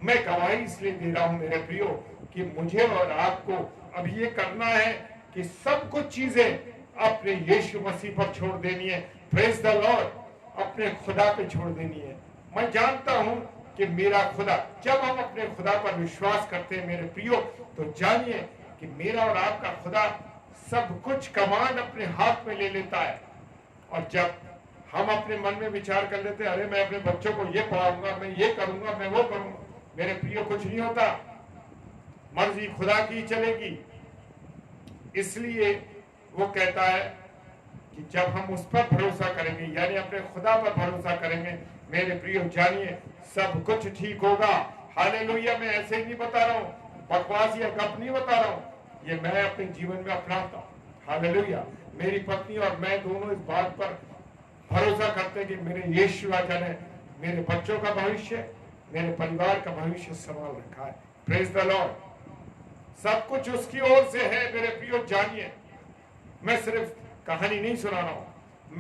मैं गवाही इसलिए दे रहा हूं मेरे प्रियो कि मुझे और आपको अब ये करना है कि सब कुछ चीजें अपने यीशु मसीह पर छोड़ देनी है। प्रेज द लॉर्ड, अपने खुदा पे छोड़ देनी है। मैं जानता हूं कि मेरा खुदा, जब हम अपने खुदा पर विश्वास करते हैं मेरे प्रियो, तो जानिए कि मेरा और आपका खुदा सब कुछ कमांड अपने हाथ में ले लेता है। और जब हम अपने मन में विचार कर लेते हैं, अरे मैं अपने बच्चों को ये पढ़ाऊंगा, मैं ये करूंगा, मैं वो करूंगा, मेरे प्रियो कुछ नहीं होता। मर्जी खुदा की चलेगी। इसलिए वो कहता है कि जब हम उस पर भरोसा करेंगे, यानी अपने खुदा पर भरोसा करेंगे, मेरे प्रियो जानिए सब कुछ ठीक होगा। हालेलुया। मैं ऐसे ही नहीं बता रहा हूँ, बकवास या गप नहीं बता रहा हूँ, ये मैं अपने जीवन में अपनाता हूँ। हालेलुया। मेरी पत्नी और मैं दोनों इस बात पर भरोसा करते हैं कि मेरे यीशु राजा ने मेरे बच्चों का भविष्य, मेरे परिवार का भविष्य संभाल रखा है। Praise the Lord. सब कुछ उसकी ओर से है मेरे प्रियो जानिए। मैं सिर्फ कहानी नहीं सुना रहा हूं,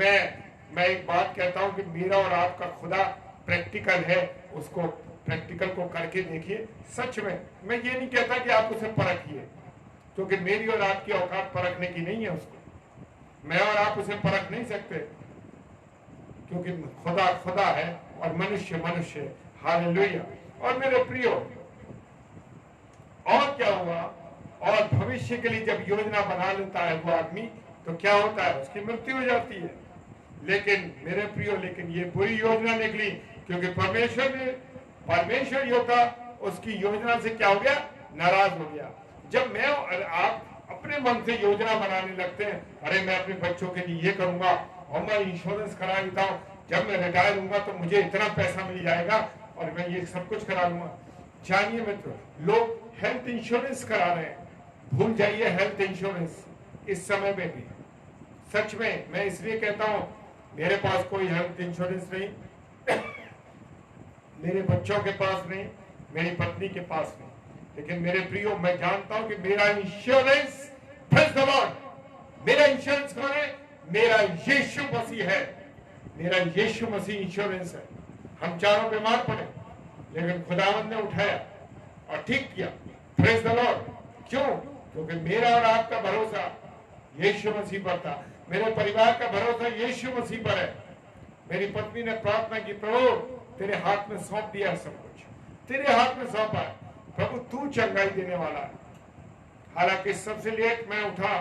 मैं एक बात कहता हूं कि मेरा और आपका खुदा प्रैक्टिकल है। उसको प्रैक्टिकल को करके देखिए। सच में मैं ये नहीं कहता कि आप उसे परखिए, क्योंकि मेरी और आपकी औकात परखने की नहीं है। उसको मैं और आप उसे परख नहीं सकते, क्योंकि खुदा खुदा है और मनुष्य मनुष्य है। हालेलुया। और मेरे प्रियो, और क्या हुआ, और भविष्य के लिए जब योजना बना लेता है वो आदमी, तो क्या होता है, उसकी मृत्यु हो जाती है। लेकिन मेरे प्रियो, लेकिन ये बुरी योजना निकली, क्योंकि परमेश्वर योद्धा उसकी योजना से क्या हो गया, नाराज हो गया। जब मैं और आप अपने मन से योजना बनाने लगते हैं, अरे मैं अपने बच्चों के लिए ये करूंगा, और मैं इंश्योरेंस करा देता हूँ, जब मैं रिटायर होऊंगा तो मुझे इतना पैसा मिल जाएगा और मैं ये सब कुछ करा लूंगा। जानिए मित्र, लोग हेल्थ इंश्योरेंस करा रहे हैं, भूल जाइए हेल्थ इंश्योरेंस इस समय में भी। सच में मैं इसलिए कहता हूं, मेरे पास कोई हेल्थ इंश्योरेंस नहीं, मेरे बच्चों के पास नहीं, मेरी पत्नी के पास नहीं, लेकिन मेरे प्रियो मैं जानता हूं कि मेरा इंश्योरेंस, प्रेज़ द लॉर्ड, मेरा इंश्योरेंस कौन है? मेरा यीशु मसीह है। मेरा यीशु मसीह इंश्योरेंस है। हम चारों बीमार पड़े, लेकिन खुदावंद ने उठाया और ठीक किया। Praise the Lord. क्यों? क्योंकि मेरा और आपका भरोसा यीशु मसीह पर था। मेरे परिवार का भरोसा यीशु मसीह पर है। मेरी पत्नी ने प्रार्थना की, प्रभु तेरे हाथ में सौंप दिया, सब कुछ तेरे हाथ में सौंपा है, प्रभु तू चंगाई देने वाला है। हालांकि सबसे लेट मैं उठा,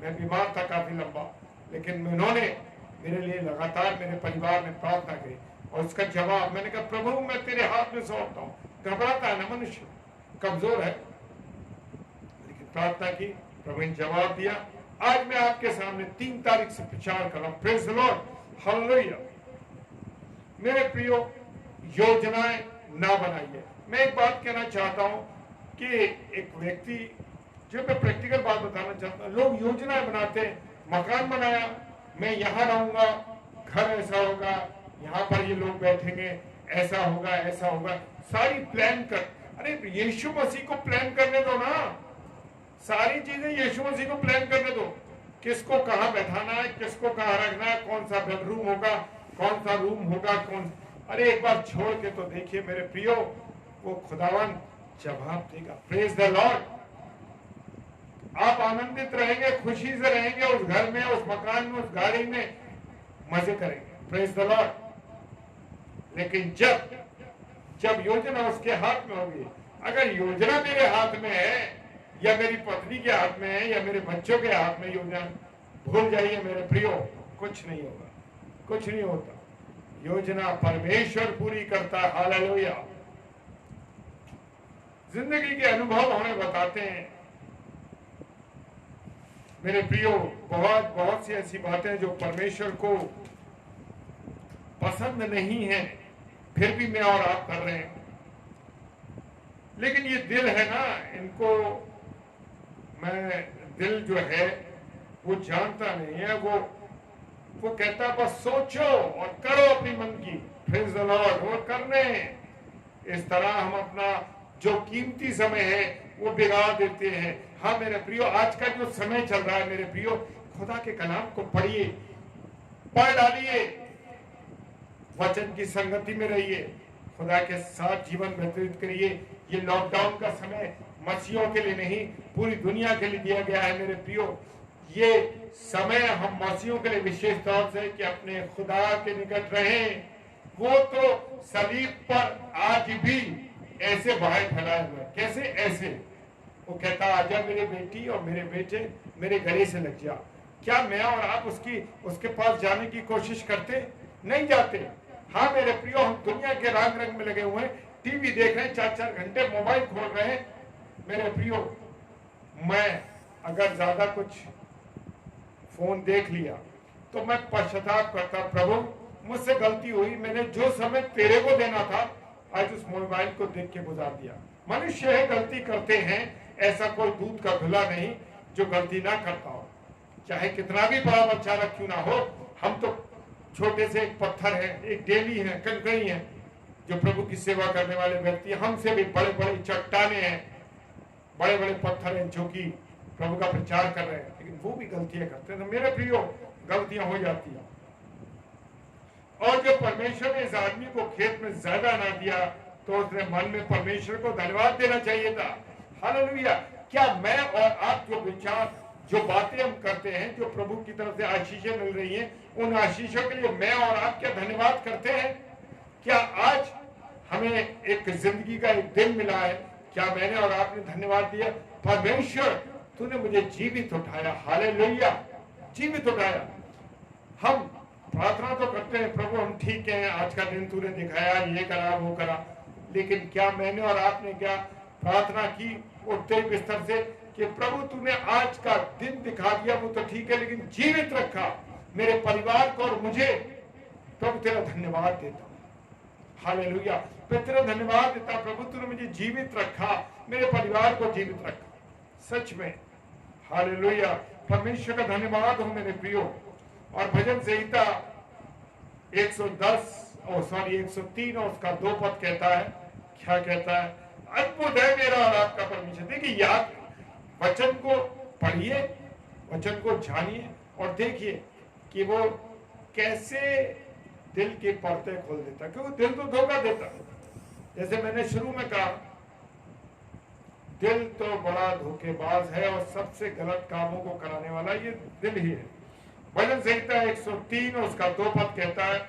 मैं बीमार था काफी लंबा, लेकिन उन्होंने मेरे लिए लगातार, मेरे परिवार ने प्रार्थना की, और उसका जवाब मैंने कहा, प्रभु मैं तेरे हाथ में सौंपता हूँ। घबराता है ना मनुष्य, कमजोर है, लेकिन प्रार्थना की, प्रभु ने जवाब दिया। आज मैं आपके सामने 3 तारीख से प्रचार कर रहा हूं। Praise the Lord, hallelujah. मेरे प्रियो, योजनाएं ना बनाइए। मैं एक बात कहना चाहता हूं कि एक व्यक्ति, जो मैं प्रैक्टिकल बात बताना चाहता हूं, लोग योजनाएं बनाते हैं, मकान बनाया, मैं यहाँ रहूंगा, घर ऐसा होगा, यहाँ पर ये लोग बैठेंगे, ऐसा होगा, ऐसा होगा, सारी प्लान कर। अरे यीशु मसीह को प्लान करने दो ना, सारी चीजें यीशु मसीह को प्लान करने दो। किसको कहाँ बैठाना है, किसको कहाँ रखना है, कौन सा बेडरूम होगा, कौन सा रूम होगा, कौन, अरे एक बार छोड़ के तो देखिए मेरे प्रियो, वो खुदावन जवाब देगा। Praise the Lord. आप आनंदित रहेंगे, खुशी से रहेंगे, उस घर में, उस मकान में, उस गाड़ी में मजे करेंगे। Praise the Lord. लेकिन जब योजना उसके हाथ में होगी, अगर योजना मेरे हाथ में है या मेरी पत्नी के हाथ में है या मेरे बच्चों के हाथ में योजना, भूल जाइए मेरे प्रियो, कुछ नहीं होगा, कुछ नहीं होता। योजना परमेश्वर पूरी करता है। हालेलुया। जिंदगी के अनुभव हमें बताते हैं मेरे प्रियो, बहुत सी ऐसी बातें जो परमेश्वर को पसंद नहीं है, फिर भी मैं और आप कर रहे हैं। लेकिन ये दिल है ना, इनको दिल जो है वो जानता नहीं है, वो कहता बस सोचो और करो अपनी मन की। Praise the Lord. वो करने इस तरह हम अपना जो कीमती समय है वो बिगाड़ देते हैं। हाँ मेरे प्रियो, आज का जो समय चल रहा है मेरे प्रियो, खुदा के कलाम को पढ़िए, पढ़ डालिए, वचन की संगति में रहिए, खुदा के साथ जीवन व्यतीत करिए। ये लॉकडाउन का समय मसीहों के लिए नहीं, पूरी दुनिया के लिए दिया गया है मेरे प्रियो। ये समय हम मसीहों के लिए विशेष तौर से कि अपने खुदा के निकट रहें। वो तो सलीब पर आज भी ऐसे बाहें फैलाए हुए। कैसे? ऐसे वो कहता आजा मेरी बेटी और मेरे बेटे, मेरे गले से लग जा। क्या मैं और आप उसके पास जाने की कोशिश करते? नहीं जाते। हाँ मेरे प्रियो, हम दुनिया के रंग रंग में लगे हुए हैं, टीवी देख रहे हैं, 4-4 घंटे मोबाइल खोल रहे हैं। मेरे प्रियो, मैं अगर ज्यादा कुछ फोन देख लिया तो मैं पश्चाताप करता, प्रभु मुझसे गलती हुई, मैंने जो समय तेरे को देना था आज उस मोबाइल को देख के गुजार दिया। मनुष्य है, गलती करते हैं, ऐसा कोई दूध का धुला नहीं जो गलती ना करता हो, चाहे कितना भी बड़ा बच्चा क्यों ना हो। हम तो छोटे से एक पत्थर है, एक डेली है, कंकड़ी है, जो प्रभु की सेवा करने वाले व्यक्ति, हमसे भी बड़े बड़े चट्टाने हैं, बड़े बड़े पत्थर हैं जो कि प्रभु का प्रचार कर रहे हैं, लेकिन वो भी गलतियां करते हैं। तो मेरे प्रियो, गलतियां हो जाती हैं। और जब परमेश्वर ने इस आदमी को खेत में ज्यादा ना दिया तो उसने मन में परमेश्वर को धन्यवाद देना चाहिए था। हालेलुया। क्या मैं और आप जो विचार, जो बातें हम करते हैं, जो प्रभु की तरफ से आशीषें मिल रही हैं, उन आशीषों के लिए मैं और आप क्या धन्यवाद करते हैं? क्या आज हमें एक जिंदगी का एक दिन मिला है, क्या मैंने और आपने धन्यवाद दिया? परमेश्वर तूने मुझे जीवित उठाया। हालेलुया। जीवित उठाया। हम प्रार्थना तो करते हैं, प्रभु हम ठीक हैं, आज का दिन तूने दिखाया, ये करा वो करा, लेकिन क्या मैंने और आपने क्या प्रार्थना की उठते बिस्तर से कि प्रभु तूने आज का दिन दिखा दिया, वो तो ठीक है, लेकिन जीवित रखा मेरे परिवार को और मुझे, प्रभु तेरा धन्यवाद देता हूं। हालेलुया। मैं तेरा धन्यवाद देता प्रभु, तूने मुझे जीवित रखा, मेरे परिवार को जीवित रखा। सच में हालेलुया, परमेश्वर का धन्यवाद हो मेरे प्रियो। और भजन संहिता 103 और उसका 2 पद कहता है, क्या कहता है? अद्भुत है मेरा और आपका परमेश्वर। देखिए, याद वचन को पढ़िए, वचन को जानिए और देखिए कि वो कैसे दिल के पर्दे खोल देता, क्योंकि दिल तो धोखा देता है। जैसे मैंने शुरू में कहा, दिल तो बड़ा धोखेबाज है और सबसे गलत कामों को कराने वाला ये दिल ही है। भजन संहिता 103 और उसका 2 पद कहता है,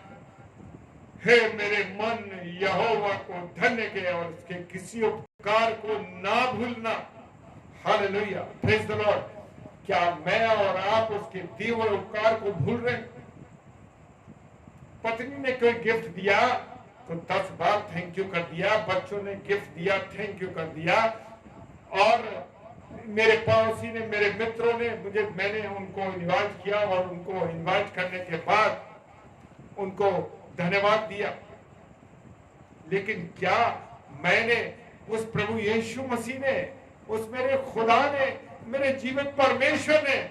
हे मेरे मन यहोवा को धन्य के और उसके किसी उपकार को ना भूलना। हालेलुया। Praise the Lord. क्या मैं और आप उसके दिए हुए उपकार को भूल रहे हैं? पत्नी ने कोई गिफ्ट दिया तो 10 बार थैंक यू कर दिया, बच्चों ने गिफ्ट दिया थैंक यू कर दिया, और मेरे पड़ोसी ने, मेरे मित्रों ने मैंने उनको इनवाइट किया और उनको इनवाइट करने के बाद उनको धन्यवाद दिया। लेकिन क्या मैंने, उस प्रभु यीशु मसीह ने, उस मेरे खुदा ने, मेरे जीवन परमेश्वर ने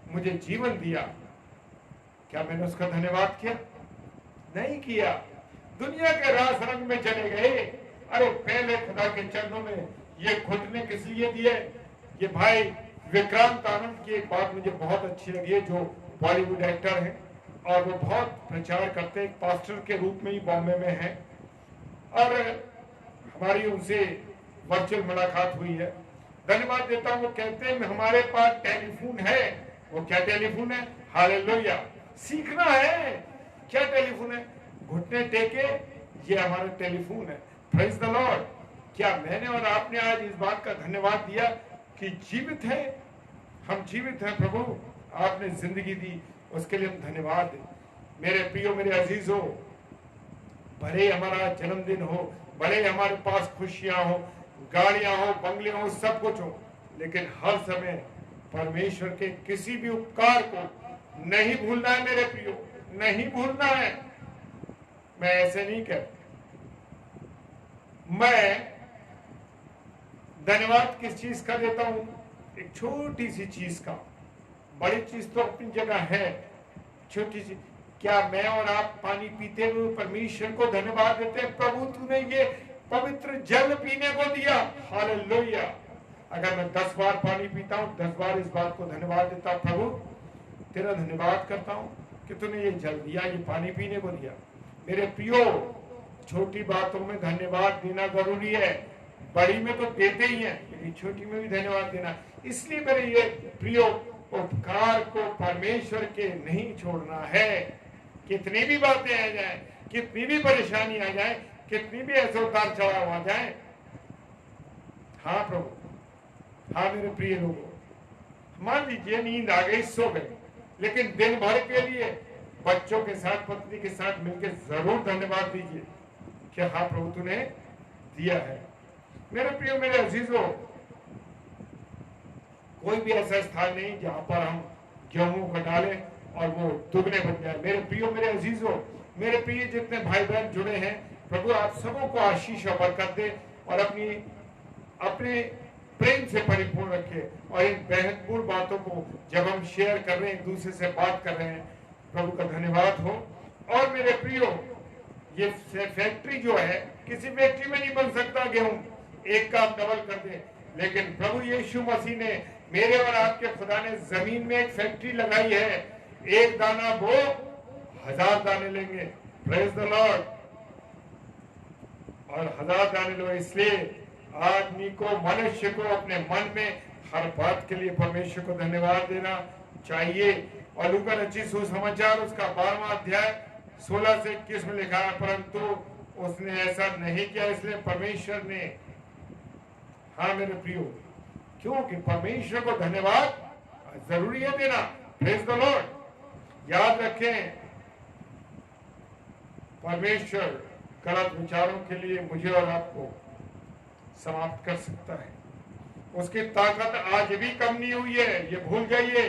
मुझे जीवन दिया, क्या मैंने उसका धन्यवाद किया? नहीं किया। दुनिया के रास रंग में चले गए। अरे पहले खुदा के चरणों में ये घुटने किस लिए दिए? ये भाई विक्रांत आनंद की एक बात मुझे बहुत अच्छी लगी है, जो बॉलीवुड एक्टर है और वो बहुत प्रचार करते हैं, पास्टर के रूप में ही बॉम्बे में है, और हमारी उनसे वर्चुअल मुलाकात हुई है। धन्यवाद देता हूँ। वो कहते हैं हमारे पास टेलीफोन है। वो क्या टेलीफोन है? हालेलुया। सीखना है क्या टेलीफोन है, घुटने टेके, ये हमारा टेलीफोन है। Praise the Lord. क्या मैंने और आपने आज इस बात का धन्यवाद दिया कि जीवित है, हम जीवित हैं। प्रभु आपने जिंदगी दी, उसके लिए हम धन्यवाद दें। मेरे प्रियो, मेरे अजीजों, भले हमारा जन्मदिन हो, भले हमारे पास खुशियां हो, गाड़ियां हो, बंगले हो, सब कुछ हो, लेकिन हर समय परमेश्वर के किसी भी उपकार को नहीं भूलना है। मेरे प्रियो, नहीं भूलना है। मैं ऐसे नहीं कहता। मैं धन्यवाद किस चीज का देता हूं? एक छोटी सी चीज का। बड़ी चीज तो अपनी जगह है, छोटी सी। क्या मैं और आप पानी पीते हुए परमेश्वर को धन्यवाद देते हैं? प्रभु तूने ये पवित्र जल पीने को दिया। हालेलुया। अगर मैं 10 बार पानी पीता हूं, 10 बार इस बात को धन्यवाद देता हूं, प्रभु तेरा धन्यवाद करता हूं कि तूने ये जल दिया, ये पानी पीने को दिया। मेरे प्रियो, छोटी बातों में धन्यवाद देना जरूरी है। बड़ी में तो देते ही हैं, लेकिन छोटी में भी धन्यवाद देना। इसलिए मेरे ये प्रियो, उपकार को परमेश्वर के नहीं छोड़ना है। कितनी भी बातें आ जाए, कितनी भी परेशानी आ जाए, कितनी भी ऐसे उतार चढ़ाव आ जाए, हाँ प्रभु, हाँ मेरे प्रिय लोगों, मान लीजिए नींद आ गई, सो गए, लेकिन दिन भर के लिए बच्चों के साथ, पत्नी के साथ मिलकर जरूर धन्यवाद दीजिए कि हाँ प्रभु तूने दिया है। मेरे प्रियो, मेरे अजीजों, कोई भी ऐसा स्थान नहीं जहां पर हम गेहूं को डालें और वो दुगने बन जाए। मेरे प्रियो, मेरे अजीजों, मेरे प्रिय जितने भाई बहन जुड़े हैं, प्रभु आप सबों को आशीष और बरकत दे और अपने प्रेम से परिपूर्ण रखे। और इन महत्वपूर्ण बातों को जब हम शेयर कर रहे हैं, एक दूसरे से बात कर रहे हैं, प्रभु का धन्यवाद हो। और मेरे प्रियो, ये फैक्ट्री जो है, किसी फैक्ट्री में नहीं बन सकता गेहूं, एक काम डबल कर दे, लेकिन प्रभु यीशु मसीह ने, मेरे और आपके खुदा ने जमीन में एक फैक्ट्री लगाई है। एक दाना बो, 1000 दाने लेंगे। Praise the Lord. और 1000 दाने लो। इसलिए आदमी को, मनुष्य को अपने मन में हर बात के लिए परमेश्वर को धन्यवाद देना चाहिए। और लूका रचित सुसमाचार उसका 12वां अध्याय 16 से 21 में लिखा है, परंतु उसने ऐसा नहीं किया, इसलिए परमेश्वर ने, हाँ मेरे प्रियो, क्योंकि परमेश्वर को धन्यवाद जरूरी है देना। Praise the Lord. याद रखें, परमेश्वर गलत विचारों के लिए मुझे और आपको समाप्त कर सकता है। उसकी ताकत आज भी कम नहीं हुई है। ये भूल जाइए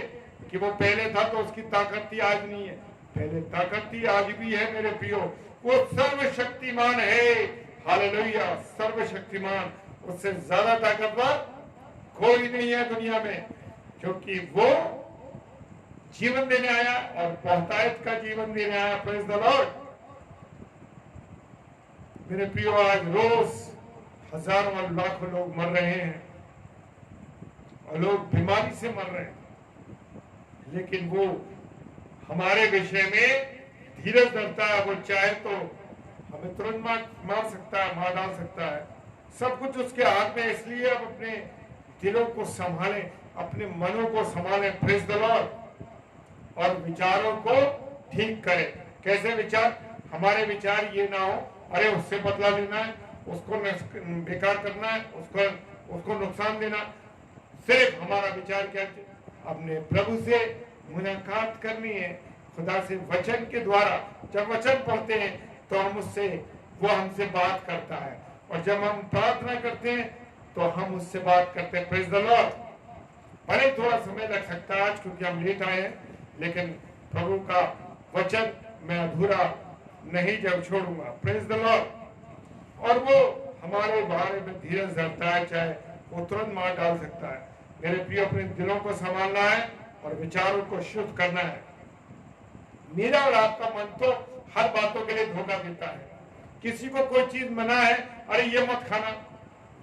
कि वो पहले था तो उसकी ताकत थी, आज नहीं है। पहले ताकत थी, आज भी है मेरे प्रियो। वो सर्वशक्तिमान है। हालेलुया। सर्वशक्तिमान, उससे ज्यादा ताकतवर कोई नहीं है दुनिया में, क्योंकि वो जीवन देने आया और बहुतायत का जीवन देने आया। Praise the Lord. मेरे प्रियो, आज रोज हजारों और लाखों लोग मर रहे हैं और लोग बीमारी से मर रहे हैं, लेकिन वो हमारे विषय में धीरज धरता है। वो चाहे तो हमें तुरंत मार सकता है, मार डाल सकता है, सब कुछ उसके हाथ में। इसलिए अब अपने दिलों को संभालें, अपने मनों को संभालें। Praise the Lord. और विचारों को ठीक करें। कैसे विचार? हमारे विचार ये ना हो, अरे उससे बदला लेना है, उसको बेकार करना है, उसको नुकसान देना। सिर्फ हमारा विचार क्या है? अपने प्रभु से मुलाकात करनी है, खुदा से वचन के द्वारा। जब वचन पढ़ते हैं तो हम उससे, वो हमसे बात करता है, और जब हम प्रार्थना करते हैं तो हम उससे बात करते हैं। Praise the Lord. भले थोड़ा समय लग सकता है आज, क्योंकि हम लेट आए हैं, लेकिन प्रभु का वचन मैं अधूरा नहीं जब छोड़ूंगा। Praise the Lord. और वो हमारे बारे में धीरज धरता है, चाहे वो तुरंत मार डाल सकता है। मेरे प्रिय, अपने दिलों को संभालना है और विचारों को शुद्ध करना है। मेरा और आपका मन तो हर बातों के लिए धोखा देता है। किसी को कोई चीज मना है, अरे ये मत खाना,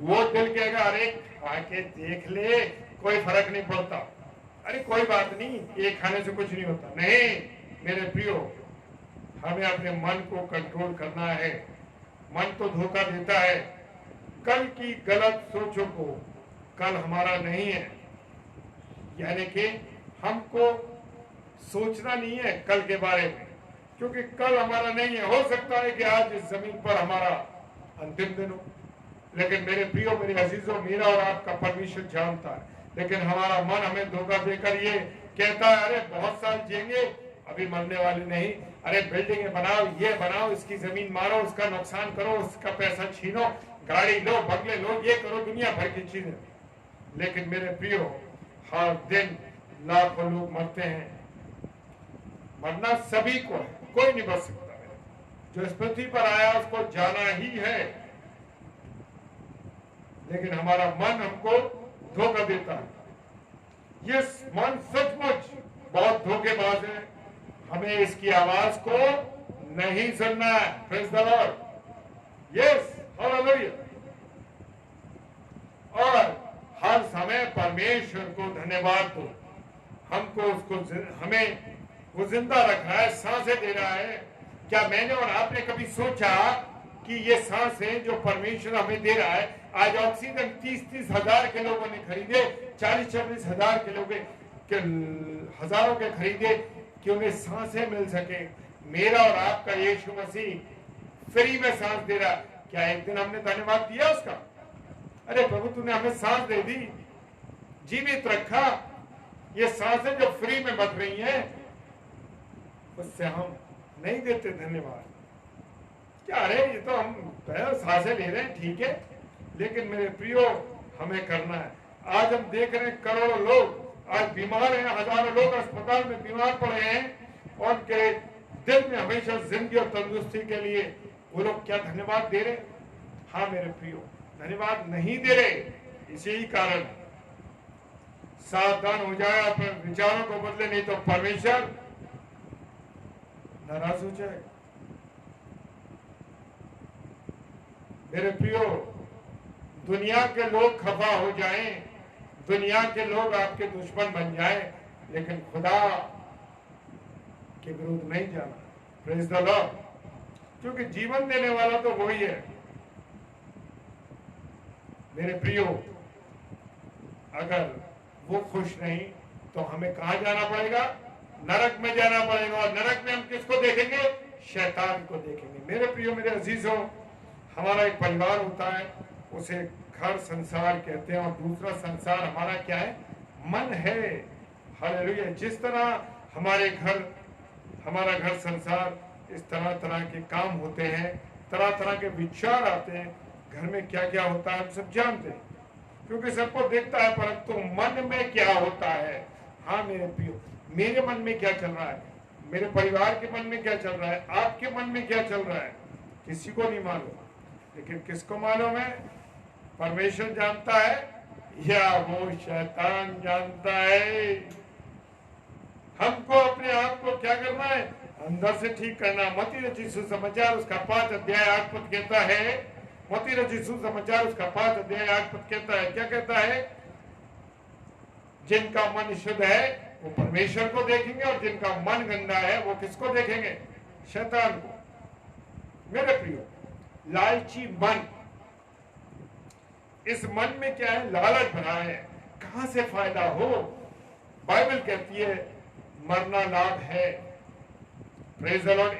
वो दिल कहेगा अरे खा के देख ले, कोई फर्क नहीं पड़ता, अरे कोई बात नहीं, ये खाने से कुछ नहीं होता। नहीं मेरे प्रियो, हमें अपने मन को कंट्रोल करना है। मन तो धोखा देता है। कल की गलत सोचों को कल हमारा नहीं है, यानी कि हमको सोचना नहीं है कल के बारे में, क्योंकि कल हमारा नहीं है। हो सकता है कि आज इस जमीन पर हमारा अंतिम दिन हो, लेकिन मेरे प्रियो, मेरे अजीजों, मेरा और आपका परमेश्वर जानता है। लेकिन हमारा मन हमें धोखा देकर ये कहता है, अरे बहुत साल जिएंगे, अभी मरने वाले नहीं, अरे बिल्डिंगें बनाओ, ये बनाओ, इसकी जमीन मारो, उसका नुकसान करो, उसका पैसा छीनो, गाड़ी लो, बंगले लो, ये करो, दुनिया भर की चीजें। लेकिन मेरे प्रियो, हर दिन लाखों लोग मरते हैं। मरना सभी को है, कोई नहीं बच सकता है। जो इस पृथ्वी पर आया उसको जाना ही है, लेकिन हमारा मन हमको धोखा देता है। ये मन सचमुच बहुत धोखेबाज है। हमें इसकी आवाज को नहीं सुनना है। Praise the Lord. Yes, hallelujah. और हर समय परमेश्वर को धन्यवाद दो। हमको उसको हमें वो जिंदा रख रहा है, सांसें दे रहा है। क्या मैंने और आपने कभी सोचा कि ये सांसें जो परमेश्वर हमें दे रहा है, आज ऑक्सीजन 30-30 हजार के लोगों ने खरीदे, 40-40 हजार के लोग के हजारों के खरीदे कि उन्हें सांसें मिल सके। मेरा और आपका यीशु मसीह फ्री में सांस दे रहा। क्या एक दिन हमने धन्यवाद दिया उसका? अरे प्रभु, तूने हमें सांस दे दी, जीवित रखा। ये सांसें जो फ्री में बच रही हैं, उससे हम नहीं देते धन्यवाद। क्या अरे ये तो हम सांसें ले रहे हैं, ठीक है, लेकिन मेरे प्रियो, हमें करना है। आज हम देख रहे हैं करोड़ों लोग आज बीमार हैं, हजारों लोग अस्पताल में बीमार पड़े हैं, और उनके दिल में हमेशा जिंदगी और तंदुरुस्ती के लिए वो लोग क्या धन्यवाद दे रहे? हाँ मेरे प्रियो, धन्यवाद नहीं दे रहे। इसी ही कारण सावधान हो जाए, अपने विचारों को बदले, नहीं तो परमेश्वर नाराज हो जाए। मेरे प्रियो, दुनिया के लोग खफा हो जाएं, दुनिया के लोग आपके दुश्मन बन जाएं, लेकिन खुदा के विरुद्ध नहीं जाना। Praise the Lord. क्योंकि जीवन देने वाला तो वही है। मेरे प्रियो, अगर वो खुश नहीं तो हमें कहां जाना पड़ेगा? नरक में जाना पड़ेगा। और नरक में हम किसको देखेंगे? शैतान को देखेंगे। मेरे प्रियो, मेरे अजीजों, हमारा एक परिवार होता है, उसे घर संसार कहते हैं, और दूसरा संसार हमारा क्या है? मन है। हालेलुया। जिस तरह हमारा घर संसार, इस तरह तरह के काम होते हैं, तरह तरह के विचार आते हैं। घर में क्या क्या होता है हम सब जानते हैं, क्योंकि सबको देखता है। परंतु मन में क्या होता है? हाँ मेरे प्रियो, मेरे मन में क्या चल रहा है, मेरे परिवार के मन में क्या चल रहा है, आपके मन में क्या चल रहा है, किसी को नहीं मालूम। लेकिन किसको मालूम है? परमेश्वर जानता है, या वो शैतान जानता है। हमको अपने आप को क्या करना है? अंदर से ठीक करना। मत्ती रचित सुसमाचार उसका 5 अध्याय 8 पद कहता है, मत्ती रचित सुसमाचार उसका 5 अध्याय 8 पद कहता है, क्या कहता है? जिनका मन शुद्ध है वो परमेश्वर को देखेंगे, और जिनका मन गंदा है वो किसको देखेंगे? शैतान को। मेरे प्रियो, लालची मन, इस मन में क्या है? लालच भरा है। कहां से फायदा हो? बाइबल कहती है मरना लाभ है। Praise the Lord.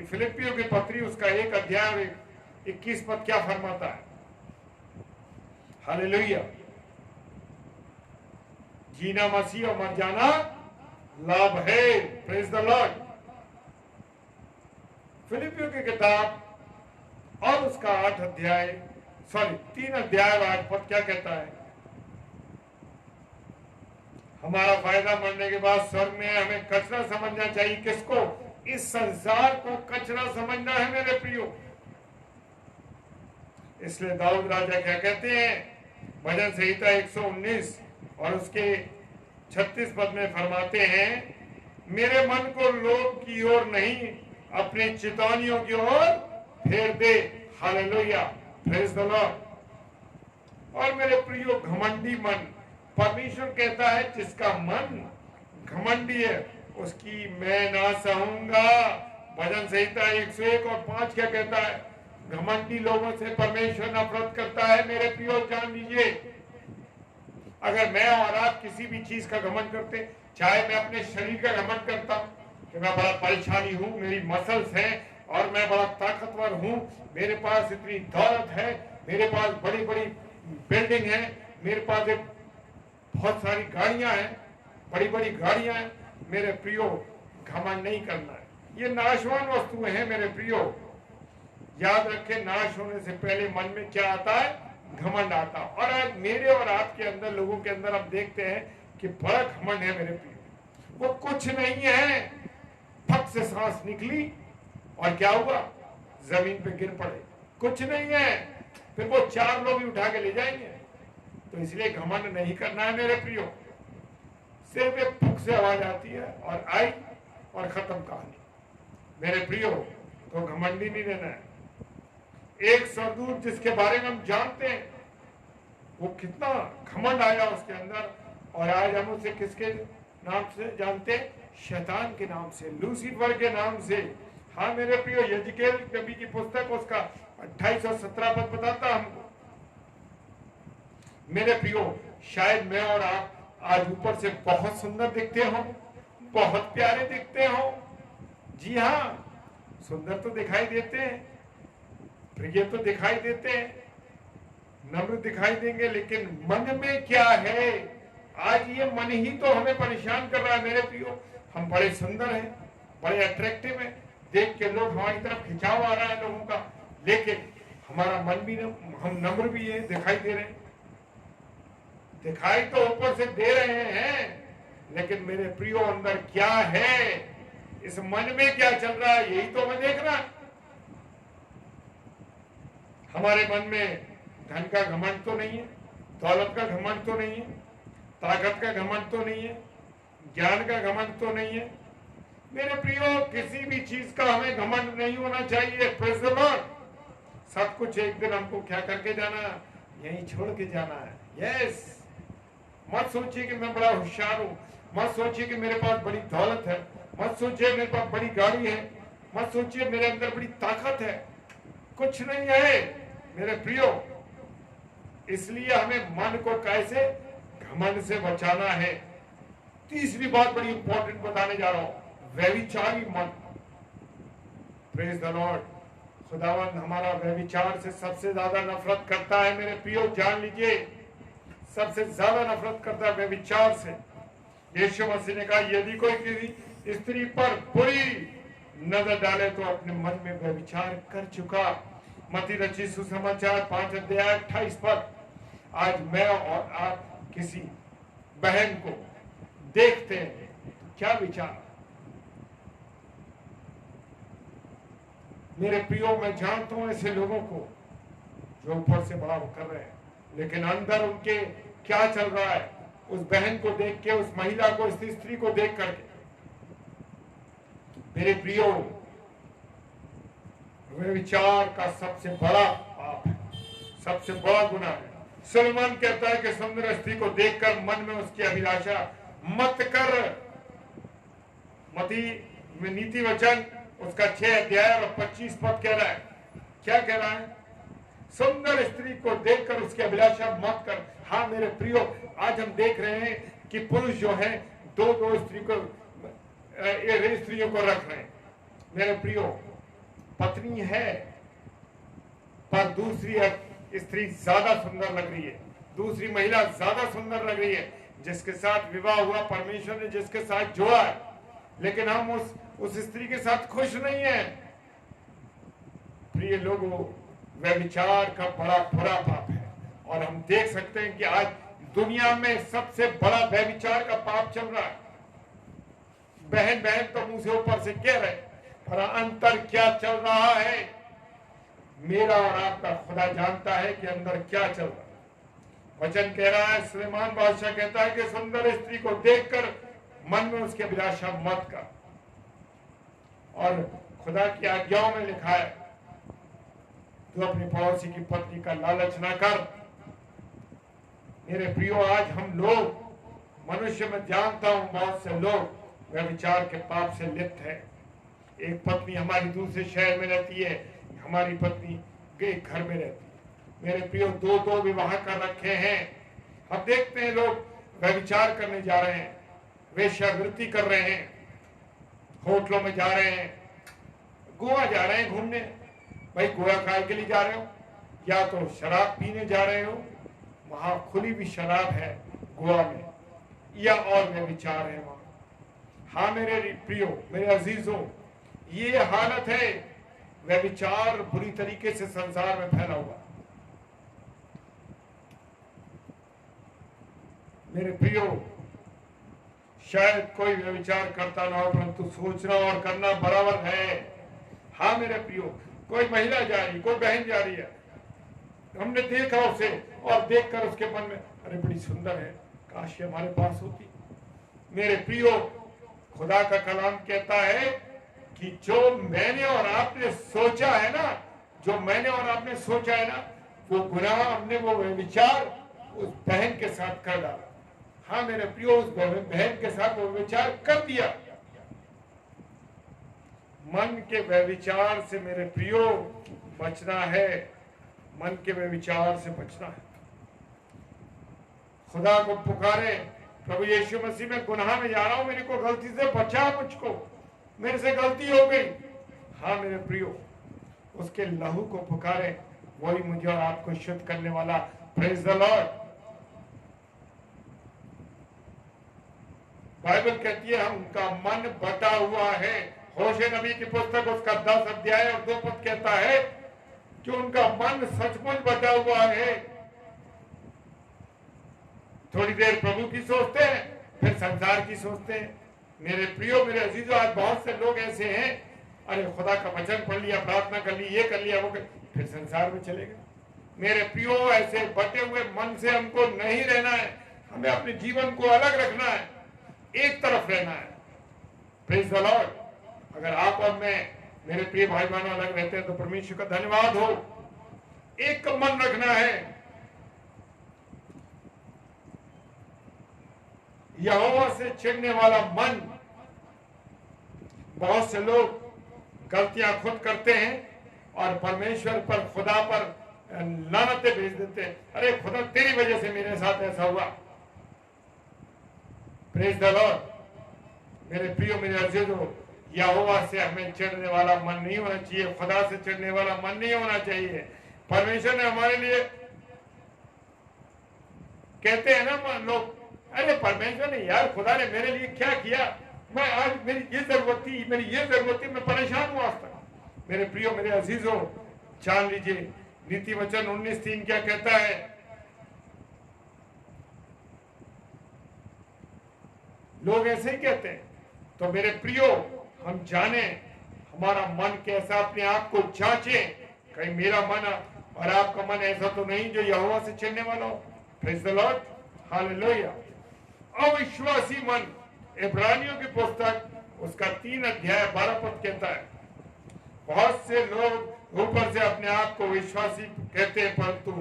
फिलिपियों की पत्री उसका 1 अध्याय 21 पद क्या फरमाता है? हालेलुया। जीना मसीह और मर जाना लाभ है। Praise the Lord. फिलिपियों की किताब और उसका 3 अध्याय 8 पद क्या कहता है? हमारा फायदा मरने के बाद स्वर्ग में हमें कचरा समझना चाहिए। किसको? इस संसार को कचरा समझना है मेरे प्रियो। इसलिए दाऊद राजा क्या कहते हैं? भजन संहिता 119 और उसके 36 पद में फरमाते हैं, मेरे मन को लोभ की ओर नहीं, अपनी चितौनियों की ओर फेर दे। हालेलुया। Praise the Lord. और मेरे प्रियो, घमंडी मन, परमेश्वर कहता है जिसका मन घमंडी है उसकी मैं ना सहूंगा। भजन संहिता 101 और 5 क्या कहता है? घमंडी लोगों से परमेश्वर नफरत करता है। मेरे प्रियो, जान लीजिए, अगर मैं और आप किसी भी चीज का घमंड करते, चाहे मैं अपने शरीर का घमंड करता कि मैं बड़ा बलशाली हूँ, मेरी मसल्स हैं और मैं बड़ा ताकतवर हूँ, मेरे पास इतनी दौलत है, मेरे पास बड़ी बड़ी बिल्डिंग है, मेरे पास एक बहुत सारी गाड़ियां हैं, बड़ी बड़ी गाड़ियां हैं, मेरे प्रियो घमंड नहीं करना है। ये नाशवान वस्तुएं हैं मेरे प्रियो। याद रखें, नाश होने से पहले मन में क्या आता है? घमंड आता। और आज मेरे और आपके अंदर, लोगों के अंदर हम देखते हैं कि बड़ा घमंड है मेरे प्रियो। वो कुछ नहीं है, फट से सांस निकली और क्या हुआ? जमीन पे गिर पड़े। कुछ नहीं है, फिर वो 4 लोग ही उठा के ले जाएंगे। तो इसलिए घमंड नहीं करना है मेरे प्रियो। सिर्फ एक फुक से आवाज आती है और आई और खत्म कहानी मेरे प्रियो। तो घमंडी नहीं रहना है। एक सरदूत जिसके बारे में हम जानते हैं, वो कितना घमंड आया उसके अंदर, और आज हम उसे किसके नाम से जानते हैं? शैतान के नाम से, लूसीफर के नाम से। हाँ मेरे प्रियो, यजकेल नबी की पुस्तक उसका 28 और 17 पद बताता हमको। मेरे प्रियो, शायद मैं और आप आज ऊपर से बहुत सुंदर दिखते हो, बहुत प्यारे दिखते हो। जी हाँ, सुंदर तो दिखाई देते हैं, प्रिय तो दिखाई देते हैं, नम्र दिखाई देंगे, लेकिन मन में क्या है? आज ये मन ही तो हमें परेशान कर रहा है मेरे प्रियो। हम बड़े सुंदर हैं, बड़े अट्रैक्टिव हैं, देख के लोग हमारी तरफ खिंचाव आ रहा है लोगों का, लेकिन हमारा मन भी हम नम्र भी है, दिखाई दे रहे हैं। दिखाई तो ऊपर से दे रहे हैं, लेकिन मेरे प्रियो अंदर क्या है? इस मन में क्या चल रहा है? यही तो हमें देखना। हमारे मन में धन का घमंड तो नहीं है, दौलत का घमंड तो नहीं है, ताकत का घमंड तो नहीं है, ज्ञान का घमंड तो नहीं है। मेरे प्रियो, किसी भी चीज का हमें घमंड नहीं होना चाहिए। Praise the Lord. सब कुछ एक दिन हमको क्या करके जाना है? यहीं छोड़ के जाना है। यस। मत सोचिए कि मैं बड़ा होशियार हूँ, मत सोचिए कि मेरे पास बड़ी दौलत है, मत सोचिए मेरे पास बड़ी गाड़ी है, मत सोचिए मेरे अंदर बड़ी ताकत है। कुछ नहीं है मेरे प्रियो। इसलिए हमें मन को कैसे घमंड से बचाना है। तीसरी बात बड़ी इंपॉर्टेंट बताने जा रहा हूं, व्यभिचारी मन। Praise the Lord. खुदावंद हमारा व्यभिचार से सबसे ज्यादा नफरत करता है मेरे प्रियो, जान लीजिए, सबसे ज्यादा नफरत करता है व्यभिचार से। यीशु मसीह ने कहा, यदि कोई किसी स्त्री पर बुरी नजर डाले तो अपने मन में व्यभिचार कर चुका। मत्ती रचित सुसमाचार 5 अध्याय 28 पद। आज मैं और आप किसी बहन को देखते हैं, क्या विचार? मेरे प्रियो, मैं जानता हूं ऐसे लोगों को जो ऊपर से बड़ा कर रहे हैं, लेकिन अंदर उनके क्या चल रहा है? उस बहन को देख के, उस महिला को, उस स्त्री को देख करके। मेरे प्रियो, व्यभिचार का सबसे बड़ा पाप है, सबसे बड़ा गुनाह है। सुलेमान कहता है कि सुंदर स्त्री को देखकर मन में उसकी अभिलाषा मत कर। मती में नीति वचन उसका 6 अध्याय और 25 पद कह रहा है। क्या कह रहा है? सुंदर स्त्री को देखकर उसकी अभिलाषा मत कर। हाँ मेरे प्रियो, आज हम देख रहे हैं कि पुरुष जो है दो स्त्रियों को रख रहे हैं। मेरे प्रियो, पत्नी है पर दूसरी स्त्री ज्यादा सुंदर लग रही है, दूसरी महिला ज्यादा सुंदर लग रही है, जिसके साथ विवाह हुआ, परमेश्वर ने जिसके साथ जोड़ा है, लेकिन हम उस स्त्री के साथ खुश नहीं है। प्रिय लोगों, व्यभिचार का बड़ा बुरा पाप है, और हम देख सकते हैं कि आज दुनिया में सबसे बड़ा व्यभिचार का पाप चल रहा है। बहन तो मुंह से ऊपर से कह रहे, पर अंतर क्या चल रहा है? मेरा और आपका खुदा जानता है कि अंदर क्या चल रहा है। वचन कह रहा है, सुलेमान बादशाह कहता है कि सुंदर स्त्री को देखकर मन में उसकी अभिलाषा मत कर। और खुदा की आज्ञाओं में लिखा है, तू अपने पड़ोसी की पत्नी का लालच ना कर। मेरे प्रियो, आज हम लोग मनुष्य में जानता हूं बहुत से लोग व्यभिचार के पाप से लिप्त है। एक पत्नी हमारी दूसरे शहर में रहती है, हमारी पत्नी एक घर में रहती है। मेरे प्रियो, दो विवाह कर रखे हैं। हम देखते हैं लोग व्यभिचार करने जा रहे हैं, वेश्यावृत्ति कर रहे हैं, होटलों में जा रहे हैं, गोवा जा रहे हैं घूमने। भाई गोवा काय के लिए जा रहे हो? या तो शराब पीने जा रहे हो, वहां खुली भी शराब है गोवा में, या और व्यभिचार है वहां। हाँ मेरे प्रियो, मेरे अजीजों, ये हालत है। व्यभिचार बुरी तरीके से संसार में फैला हुआ। मेरे प्रियो, शायद कोई व्यभिचार करता ना हो, परंतु सोचना और करना बराबर है। हाँ मेरे प्रियो, कोई महिला जा रही, कोई बहन जा रही है, हमने देखा उसे और देखकर उसके मन में अरे बड़ी सुंदर है, काश ये हमारे पास होती। मेरे प्रियो, खुदा का कलाम कहता है कि जो मैंने और आपने सोचा है ना, जो मैंने और आपने सोचा है ना, वो गुनाह हमने, वो व्यभिचार उस बहन के साथ कर डाला। हाँ मेरे प्रियो, उस बहन के साथ वो व्यभिचार कर दिया। मन के व्यभिचार से मेरे प्रियो बचना है, मन के व्यभिचार से बचना है। खुदा को पुकारे, प्रभु यीशु मसीह में गुनाह में जा रहा हूं, मेरे को गलती से बचा, मुझको मेरे से गलती हो गई। हाँ मेरे प्रियो, उसके लहू को पुकारे, वही मुझे और आपको शुद्ध करने वाला। Praise the Lord. बाइबल कहती है उनका मन बटा हुआ है। होशे नबी की पुस्तक उसका 10 अध्याय और 2 पद कहता है कि उनका मन सचमुच बटा हुआ है। थोड़ी देर प्रभु की सोचते हैं, फिर संसार की सोचते हैं। मेरे प्रियो, मेरे अजीजों, आज बहुत से लोग ऐसे हैं, अरे खुदा का वचन पढ़ लिया, प्रार्थना कर ली, ये कर लिया, वो कर, फिर संसार में चले गए। मेरे प्रियो, ऐसे बटे हुए मन से हमको नहीं रहना है। हमें अपने जीवन को अलग रखना है, एक तरफ रहना है। Praise the Lord. अगर आप और मैं, मेरे प्रिय भाई बहनों, अलग रहते हैं तो परमेश्वर का धन्यवाद हो। एक मन रखना है। यहोवा से चिढ़ने वाला मन। बहुत से लोग गलतियां खुद करते हैं और परमेश्वर पर, खुदा पर लानतें भेज देते हैं। अरे खुदा, तेरी वजह से मेरे साथ ऐसा हुआ। Praise the Lord. मेरे प्रियो, मेरे अजीजों, यहोवा से हमें चिढ़ने वाला मन नहीं होना चाहिए, खुदा से चिढ़ने वाला मन नहीं होना चाहिए। परमेश्वर ने हमारे लिए, कहते हैं ना लोग, अरे परमेश्वर ने, यार खुदा ने मेरे लिए क्या किया, मैं आज, मेरी ये जरूरत थी, मेरी ये जरूरत थी, मैं परेशान हूं आज तक। मेरे प्रियो, मेरे अजीजों, जान लीजिए नीति वचन 19:3 क्या कहता है। लोग ऐसे ही कहते हैं। तो मेरे प्रियो, हम जाने हमारा मन कैसा, अपने आप को जांचे, कहीं मेरा मन और आपका मन ऐसा तो नहीं जो यहोवा से चिढ़ने वाला हो। Praise the Lord, hallelujah. अविश्वासी मन, इब्रानियों की पुस्तक उसका 3 अध्याय 12 पद कहता है, बहुत से लोग ऊपर से अपने आप को विश्वासी कहते हैं, परंतु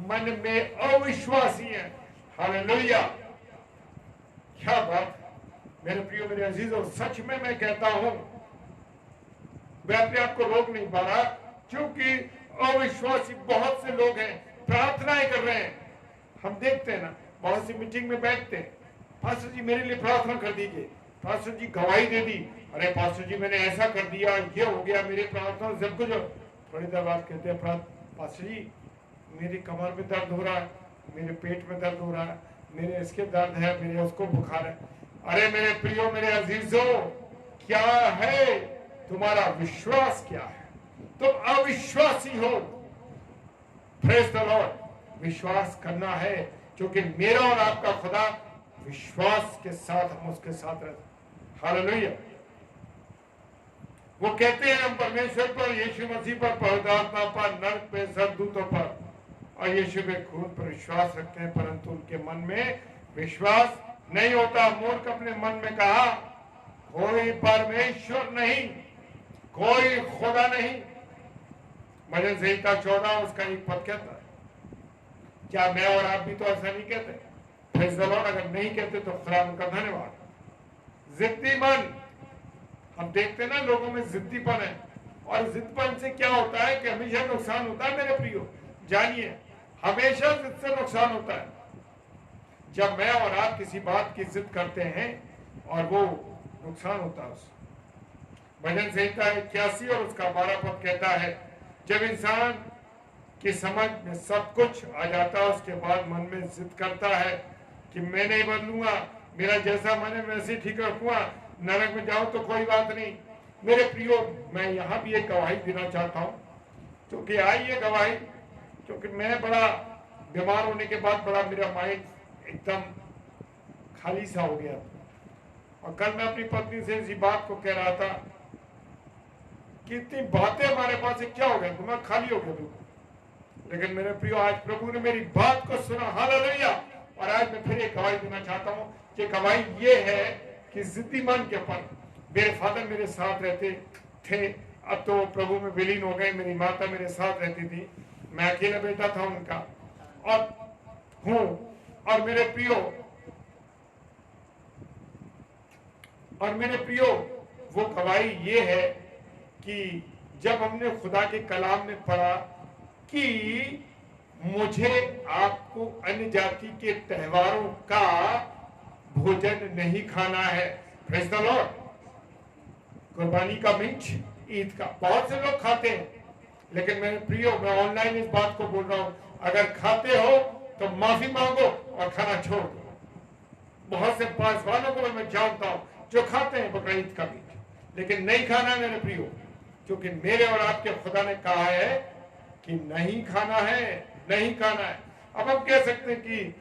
मन में अविश्वासी है। हालेलुया, क्या बात। मेरे प्रियो, मेरे अजीजों, सच में मैं कहता हूं, मैं अपने आप को रोक नहीं पा रहा, क्योंकि अविश्वासी बहुत से लोग हैं, प्रार्थनाएं कर रहे हैं। हम देखते हैं ना, बहुत सी मीटिंग में बैठते हैं, पास्टर जी मेरे लिए प्रार्थना कर दीजिए, पास्टर जी गवाही दे दी, अरे पास्टर जी मैंने ऐसा कर दिया, ये हो गया, मेरी प्रार्थना सब कुछ। थोड़ी देर बाद कहते हैं, पास्टर जी मेरी कमर में दर्द हो रहा है, मेरे पेट में दर्द हो रहा है, मेरे इसके दर्द है, मेरे उसको बुखार है। अरे मेरे प्रियो, मेरे अजीजों, क्या है तुम्हारा विश्वास, क्या है? तुम अविश्वासी हो। Praise the Lord. विश्वास करना है, क्योंकि मेरा और आपका खुदा विश्वास के साथ, हम उसके साथ रहते। हालेलुया। वो कहते हैं हम परमेश्वर पर, यीशु मसीह पर, पवित्र आत्मा पर, नरक पे, सरदूतों पर और यीशु के खून पर विश्वास रखते हैं, परंतु उनके मन में विश्वास नहीं होता। मूर्ख अपने मन में कहा, कोई परमेश्वर नहीं, कोई खुदा नहीं। भजन संहिता 14 उसका एक पद कहता है। क्या मैं और आप भी तो ऐसा नहीं कहते? Praise the Lord. अगर नहीं कहते तो खुदा उनका धन्यवाद। जिद्दी मन, हम देखते ना लोगों में जिद्दीपन है, और जिद्दपन से क्या होता है कि हमेशा नुकसान होता है। मेरे प्रियो जानिए, हमेशा जिद से नुकसान होता है। जब मैं और आप किसी बात की जिद करते हैं और वो नुकसान होता है उससे। भजन संहिता 81 और उसका 12 पद कहता है, जब इंसान की समझ में सब कुछ आ जाता है उसके बाद मन में जिद करता है कि मैं नहीं बदलूंगा, मेरा जैसा मन है वैसे ठीक रखूंगा, नरक में जाऊं तो कोई बात नहीं। मेरे प्रियो, मैं यहाँ भी एक गवाही देना चाहता हूँ, क्योंकि आई ये गवाही, क्योंकि मैं बड़ा बीमार होने के बाद बड़ा मेरा माइंड एकदम खाली सा हो गया। और कल मैं अपनी पत्नी से इसी बात को कह रहा था कि इतनी बातें हमारे पास से क्या हो गया, दिमाग खाली हो गया बिल्कुल। लेकिन मेरे प्रियो, आज प्रभु ने मेरी बात को सुना, हालेलुया। और आज मैं फिर एक गवाही देना चाहता हूँ कि गवाही ये है कि जिद्दी मन के ऊपर मेरे फादर मेरे साथ रहते थे, अब तो प्रभु में विलीन हो गए। मेरी माता मेरे साथ रहती थी, मैं अकेला बेटा था उनका और हूं। और मेरे प्रियो वो गवाही ये है कि जब हमने खुदा के कलाम में पढ़ा कि मुझे आपको अन्य जाति के त्योहारों का भोजन नहीं खाना है, प्रेज़ द लॉर्ड, कुर्बानी का मीट, ईद का बहुत से लोग खाते हैं। लेकिन मेरे प्रियो, मैं ऑनलाइन इस बात को बोल रहा हूं, अगर खाते हो तो माफी मांगो और खाना छोड़ दो। बहुत से पासवानों को मैं जानता हूं जो खाते हैं बकरा ईद का मीट, लेकिन नहीं खाना मेरे प्रियो, क्योंकि मेरे और आपके खुदा ने कहा है कि नहीं खाना है, नहीं खाना है। अब हम कह सकते हैं कि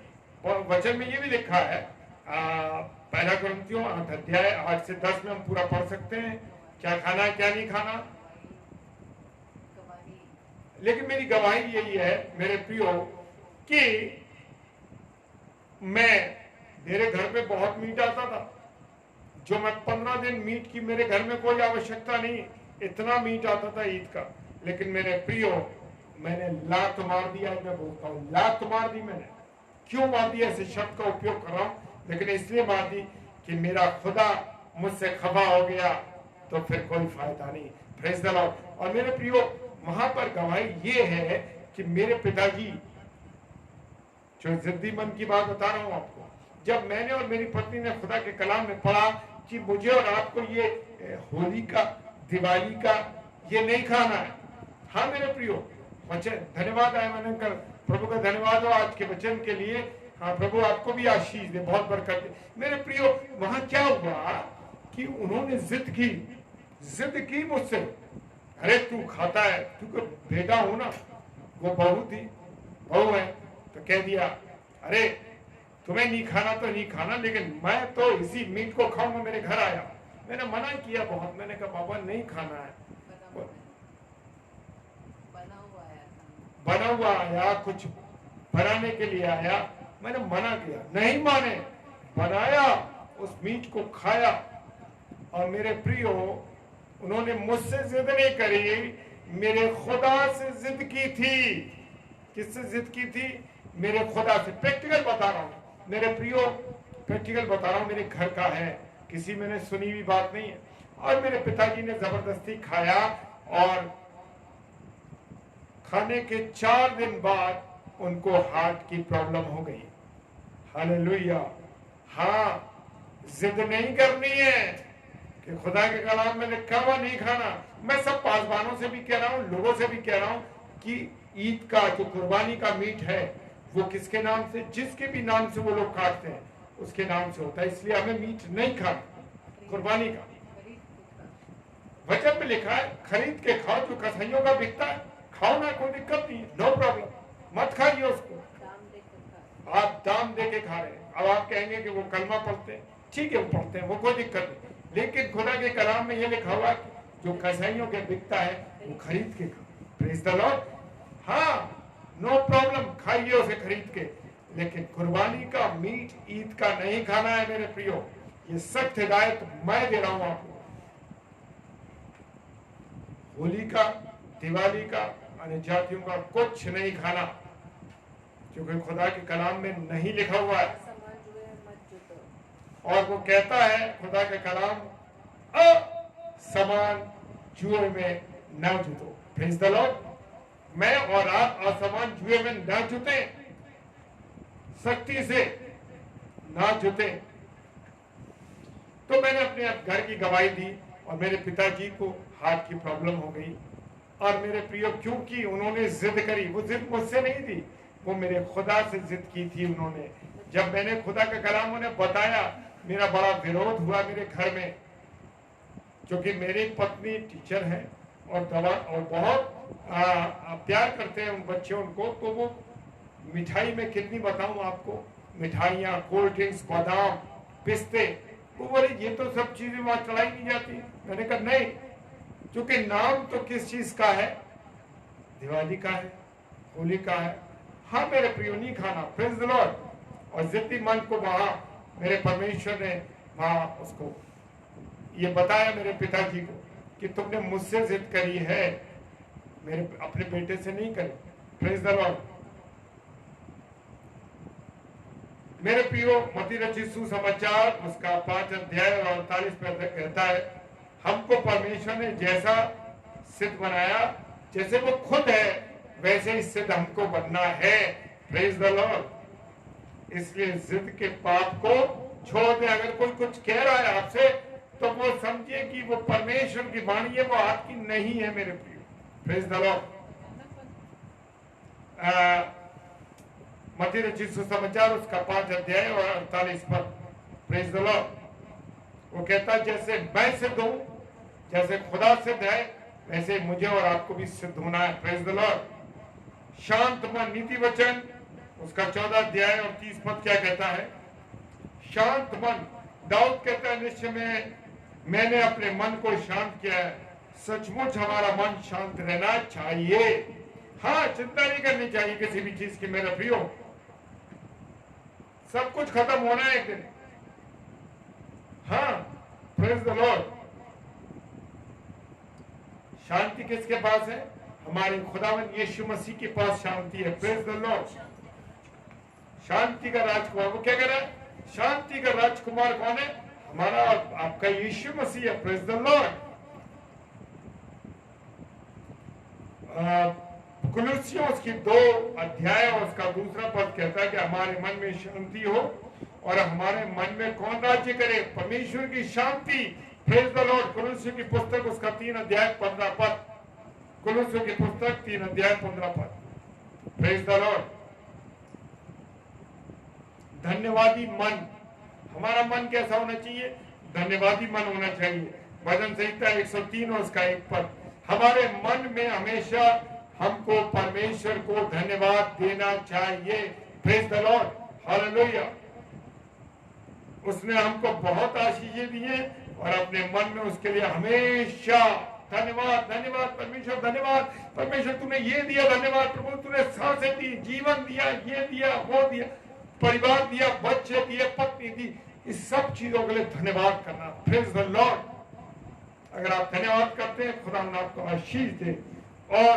वचन में ये भी लिखा है, पहला कुरिन्थियों 8 अध्याय 8 से 10 में हम पूरा पढ़ सकते हैं क्या खाना है क्या नहीं खाना। लेकिन मेरी गवाही यही है मेरे प्रियो कि मेरे घर में बहुत मीट आता था, जो मैं 15 दिन मीट की, मेरे घर में कोई आवश्यकता नहीं, इतना मीट आता था ईद का। लेकिन मेरे प्रियो, मैंने लात मार दिया, मैं बोलता हूँ लात मार दी मैंने। क्यों मार दिया, ऐसे शब्द का उपयोग कर रहा हूं, लेकिन इसलिए मार दी कि मेरा खुदा मुझसे खफा हो गया, तो फिर कोई फायदा नहीं, प्रेज़ द लॉर्ड। और मेरे प्रियो, वहां पर गवाही ये है कि मेरे पिताजी, जो जिद्दी मन की बात बता रहा हूं आपको, जब मैंने और मेरी पत्नी ने खुदा के कलाम में पढ़ा कि मुझे और आपको ये होली का, दिवाली का ये नहीं खाना है। हाँ मेरे प्रियो, वचन, धन्यवाद आयमन कर, प्रभु का धन्यवाद हो आज के वचन के लिए। हाँ प्रभु आपको भी आशीष दे, बहुत बरकत दे। मेरे प्रियो, वहां क्या हुआ कि उन्होंने जिद की मुझसे, अरे तू खाता है, तू को बेटा हो ना, वो बहू है, तो कह दिया अरे तुम्हें नहीं खाना तो नहीं खाना, लेकिन मैं तो इसी मीट को खाऊंगा। मेरे घर आया, मैंने मना किया बहुत, मैंने कहा बाबा नहीं खाना है, बना हुआ आया, कुछ बनाने के लिए आया, मैंने मना किया, नहीं माने, बनाया, उस मीट को खाया। और मेरे प्रियो, उन्होंने मुझसे जिद नहीं करी, मेरे खुदा से जिद की थी। किससे जिद की थी? मेरे खुदा से। प्रैक्टिकल बता रहा हूं मेरे प्रियो, प्रैक्टिकल बता रहा हूं, मेरे घर का है, किसी मैंने सुनी हुई बात नहीं है। और मेरे पिताजी ने जबरदस्ती खाया और खाने के 4 दिन बाद उनको हार्ट की प्रॉब्लम हो गई। हालेलुया। हाँ, जिद नहीं करनी है कि खुदा के कलाम में लिखा हुआ नहीं खाना। मैं सब पासवानों से भी कह रहा हूं, लोगों से भी कह रहा हूं कि ईद का जो कुर्बानी का मीट है वो किसके नाम से, जिसके भी नाम से वो लोग काटते हैं उसके नाम से होता है, इसलिए हमें मीट नहीं खाना कुर्बानी का। वचन में लिखा है खरीद के खाओ, जो कसाईयों का बिकता है खाओ ना, कोई दिक्कत नहीं, नो प्रॉब्लम, मत खाइए उसको, आप दाम दे के खा रहे हैं। अब आप कहेंगे कि वो कलमा पढ़ते हैं, ठीक है वो पढ़ते हैं, वो कोई दिक्कत नहीं, लेकिन खुदा के कलाम में ये लिखा हुआ है जो कसाईयों के बिकता है वो खरीद के खाओ, प्रेज़ द लॉर्ड। हाँ, नो प्रॉब्लम, खाइए उसे खरीद के, लेकिन कुर्बानी का मीट ईद का नहीं खाना है मेरे प्रियो। ये सख्त हिदायत मैं दे रहा हूं आपको। होली का, दिवाली का, अन्य जातियों का कुछ नहीं खाना, क्योंकि खुदा के कलाम में नहीं लिखा हुआ है। और वो कहता है खुदा का कलाम, असमान जुए में न जुटो, प्रेज़ द लॉर्ड। मैं और आप असमान जुए में न जुटे, सख्ती से ना जुटे। तो मैंने अपने घर की गवाही दी और मेरे पिताजी को हार्ट की प्रॉब्लम हो गई। और मेरे प्रियो, क्योंकि उन्होंने जिद करी, वो जिद मुझसे नहीं थी, वो मेरे खुदा से जिद की थी उन्होंने। जब मैंने खुदा का कलाम उन्हें बताया, मेरा बड़ा विरोध हुआ मेरे घर में, क्योंकि मेरी पत्नी टीचर है और दवा और बहुत प्यार करते हैं उन बच्चे उनको। तो वो मिठाई में कितनी बताऊं आपको, मिठाइयाँ, कोल्ड ड्रिंक्स, बादाम, पिस्ते, वो बोले ये तो सब चीजें वहां चलाई नहीं जाती। मैंने कहा नहीं, क्योंकि नाम तो किस चीज का है, दिवाली का है, होली का है। हाँ मेरे प्रियो, नहीं खाना, प्रेज़ द लॉर्ड। और जिद्दी मन को वहां मेरे परमेश्वर ने वहां उसको ये बताया मेरे पिताजी को कि तुमने मुझसे जिद करी है, मेरे अपने बेटे से नहीं करी। Praise the Lord. मेरे प्रियो, मत्ती रचित सुसमाचार उसका 5 अध्याय और 48 पद कहता है, हमको परमेश्वर ने जैसा सिद्ध बनाया, जैसे वो खुद है वैसे ही सिद्ध हमको बनना है। Praise the Lord. इसलिए जिद के पाप को छोड़ दे। अगर कोई कुछ कह रहा है आपसे, तो वो समझिए कि वो परमेश्वर की वाणी है, वो आपकी नहीं है मेरे प्रियो। Praise the Lord. मत्ती रचित सुसमाचार उसका 5 अध्याय और 48 पद। Praise the Lord. वो कहता है, जैसे मैं सिद्ध हूं, जैसे खुदा सिद्ध है, वैसे मुझे और आपको भी सिद्ध होना है। Praise the Lord. शांत मन, नीति वचन उसका 14 अध्याय और 30 पद क्या कहता है? शांत मन। दाऊद कहता है, निश्चय मैंने अपने मन को शांत किया है। सचमुच हमारा मन शांत रहना चाहिए। हाँ, चिंता नहीं करनी चाहिए किसी भी चीज की मेरे प्रियो। सब कुछ खत्म होना है एक दिन। हाँ, प्रेज़ द लॉर्ड। शांति किसके पास है? हमारे खुदावंद यीशु मसीह के पास शांति है। Praise the Lord. शांति का राजकुमार, वो क्या कह रहा है? शांति का राजकुमार कौन है? हमारा आपका यीशु मसीह है। Praise the Lord. कुलुस्सियों उसकी 2 अध्याय और उसका 2 पद कहता है कि हमारे मन में शांति हो। और हमारे मन में कौन राज्य करे? परमेश्वर की शांति। Praise the Lord. कुलुस्सियों की पुस्तक उसका 3 अध्याय 15 पद। कुलुस्सियों की पुस्तक 3 अध्याय 15 पद। Praise the Lord. धन्यवादी मन। हमारा मन कैसा होना चाहिए? धन्यवादी मन होना चाहिए। भजन संहिता 103 और उसका 1 पद। हमारे मन में हमेशा हमको परमेश्वर को धन्यवाद देना चाहिए। Praise the Lord. हालेलुया। उसने हमको बहुत आशीषें दी हैं और अपने मन में उसके लिए हमेशा धन्यवाद, धन्यवाद परमेश्वर, धन्यवाद परमेश्वर, तूने ये दिया, धन्यवाद प्रभु, तूने सांसें दी, जीवन दिया, ये दिया, वो दिया, परिवार दिया, बच्चे दिए, पत्नी दी। इस सब चीजों के लिए धन्यवाद करना। Praise the Lord. अगर आप धन्यवाद करते हैं, खुदा आपको आशीष दे। और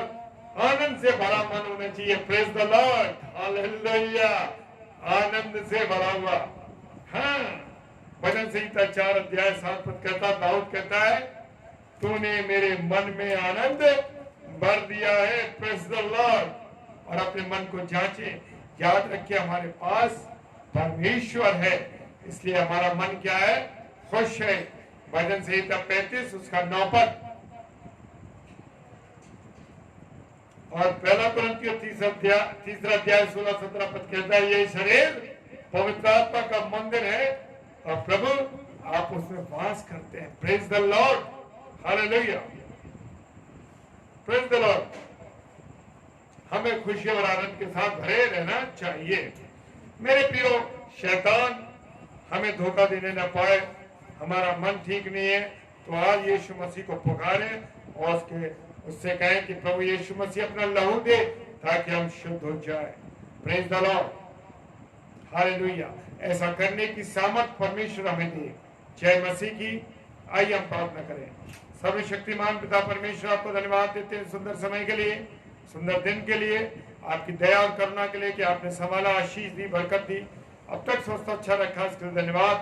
आनंद से भरा मन होना चाहिए। Praise the Lord. हालेलुया। आनंद से भरा हुआ। हाँ, भजन संहिता 4 अध्याय 7 पद कहता, दाऊद कहता है, तूने मेरे मन में आनंद भर दिया है। Praise the Lord. और अपने मन को जांचे, याद रखिए हमारे पास परमेश्वर है, इसलिए हमारा मन क्या है? खुश है। भजन संहिता 35 उसका 9 पद। और 1 कुरिन्थियों 3 अध्याय 16-17 पद कहता है, ये शरीर पवित्र आत्मा का मंदिर है और प्रभु आप उसमें वास करते हैं। Praise the Lord. Hallelujah. Praise the Lord. हमें खुशी और आनंद के साथ भरे रहना चाहिए। मेरे प्रियो, शैतान हमें धोखा देने न पाए। हमारा मन ठीक नहीं है तो आज यीशु मसीह को पुकारें और उससे कहें कि प्रभु यीशु मसीह अपना लहू दे ताकि हम शुद्ध हो जाए। Praise the Lord. हालेलुया। ऐसा करने की सामर्थ परमेश्वर हमें दे। जय मसीह की। आइए हम प्रार्थना करें। सर्वशक्तिमान पिता परमेश्वर, आपको धन्यवाद देते हैं सुंदर समय के लिए, सुंदर दिन के लिए, आपकी दया और करुणा के लिए कि आपने संभाला, आशीष दी, बरकत दी, अब तक स्वस्थ अच्छा रखा, इसके लिए धन्यवाद।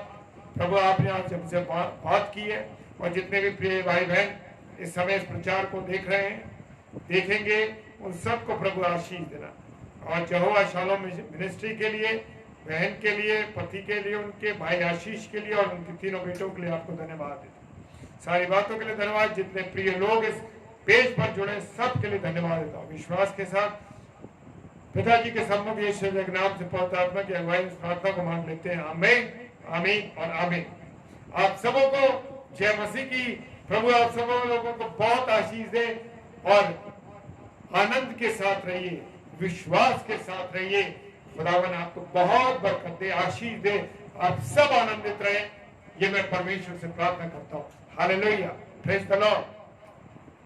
प्रभु आपने आज हमसे बात की है और जितने भी प्रिय भाई बहन इस समय इस प्रचार को देख रहे हैं, देखेंगे, उन सबको प्रभु आशीष देना। और यहोवा शालोम मिनिस्ट्री के लिए बहन के लिए, पति के लिए, उनके भाई आशीष के लिए और उनके तीनों बेटों के लिए आपको धन्यवाद देता हूं। सारी बातों के लिए धन्यवाद। जितने प्रिय लोग इस पेज पर जुड़े सब के लिए धन्यवाद देता हूँ। विश्वास के साथ पिताजी के सम्मुख यीशु के नाम से पवित्र आत्मा की अगुवाई इस प्रार्थना को मांग लेते हैं। आमीन, आमीन और आमीन। आप सबों को जय मसीह की। प्रभु आप सबों लोगों को बहुत आशीष दे और आनंद के साथ रहिए, विश्वास के साथ रहिए। खुदावन आपको बहुत बरकत दे, आशीष दे, आप सब आनंदित रहे। ये मैं परमेश्वर से प्रार्थना करता हूँ। Hallelujah, praise the Lord.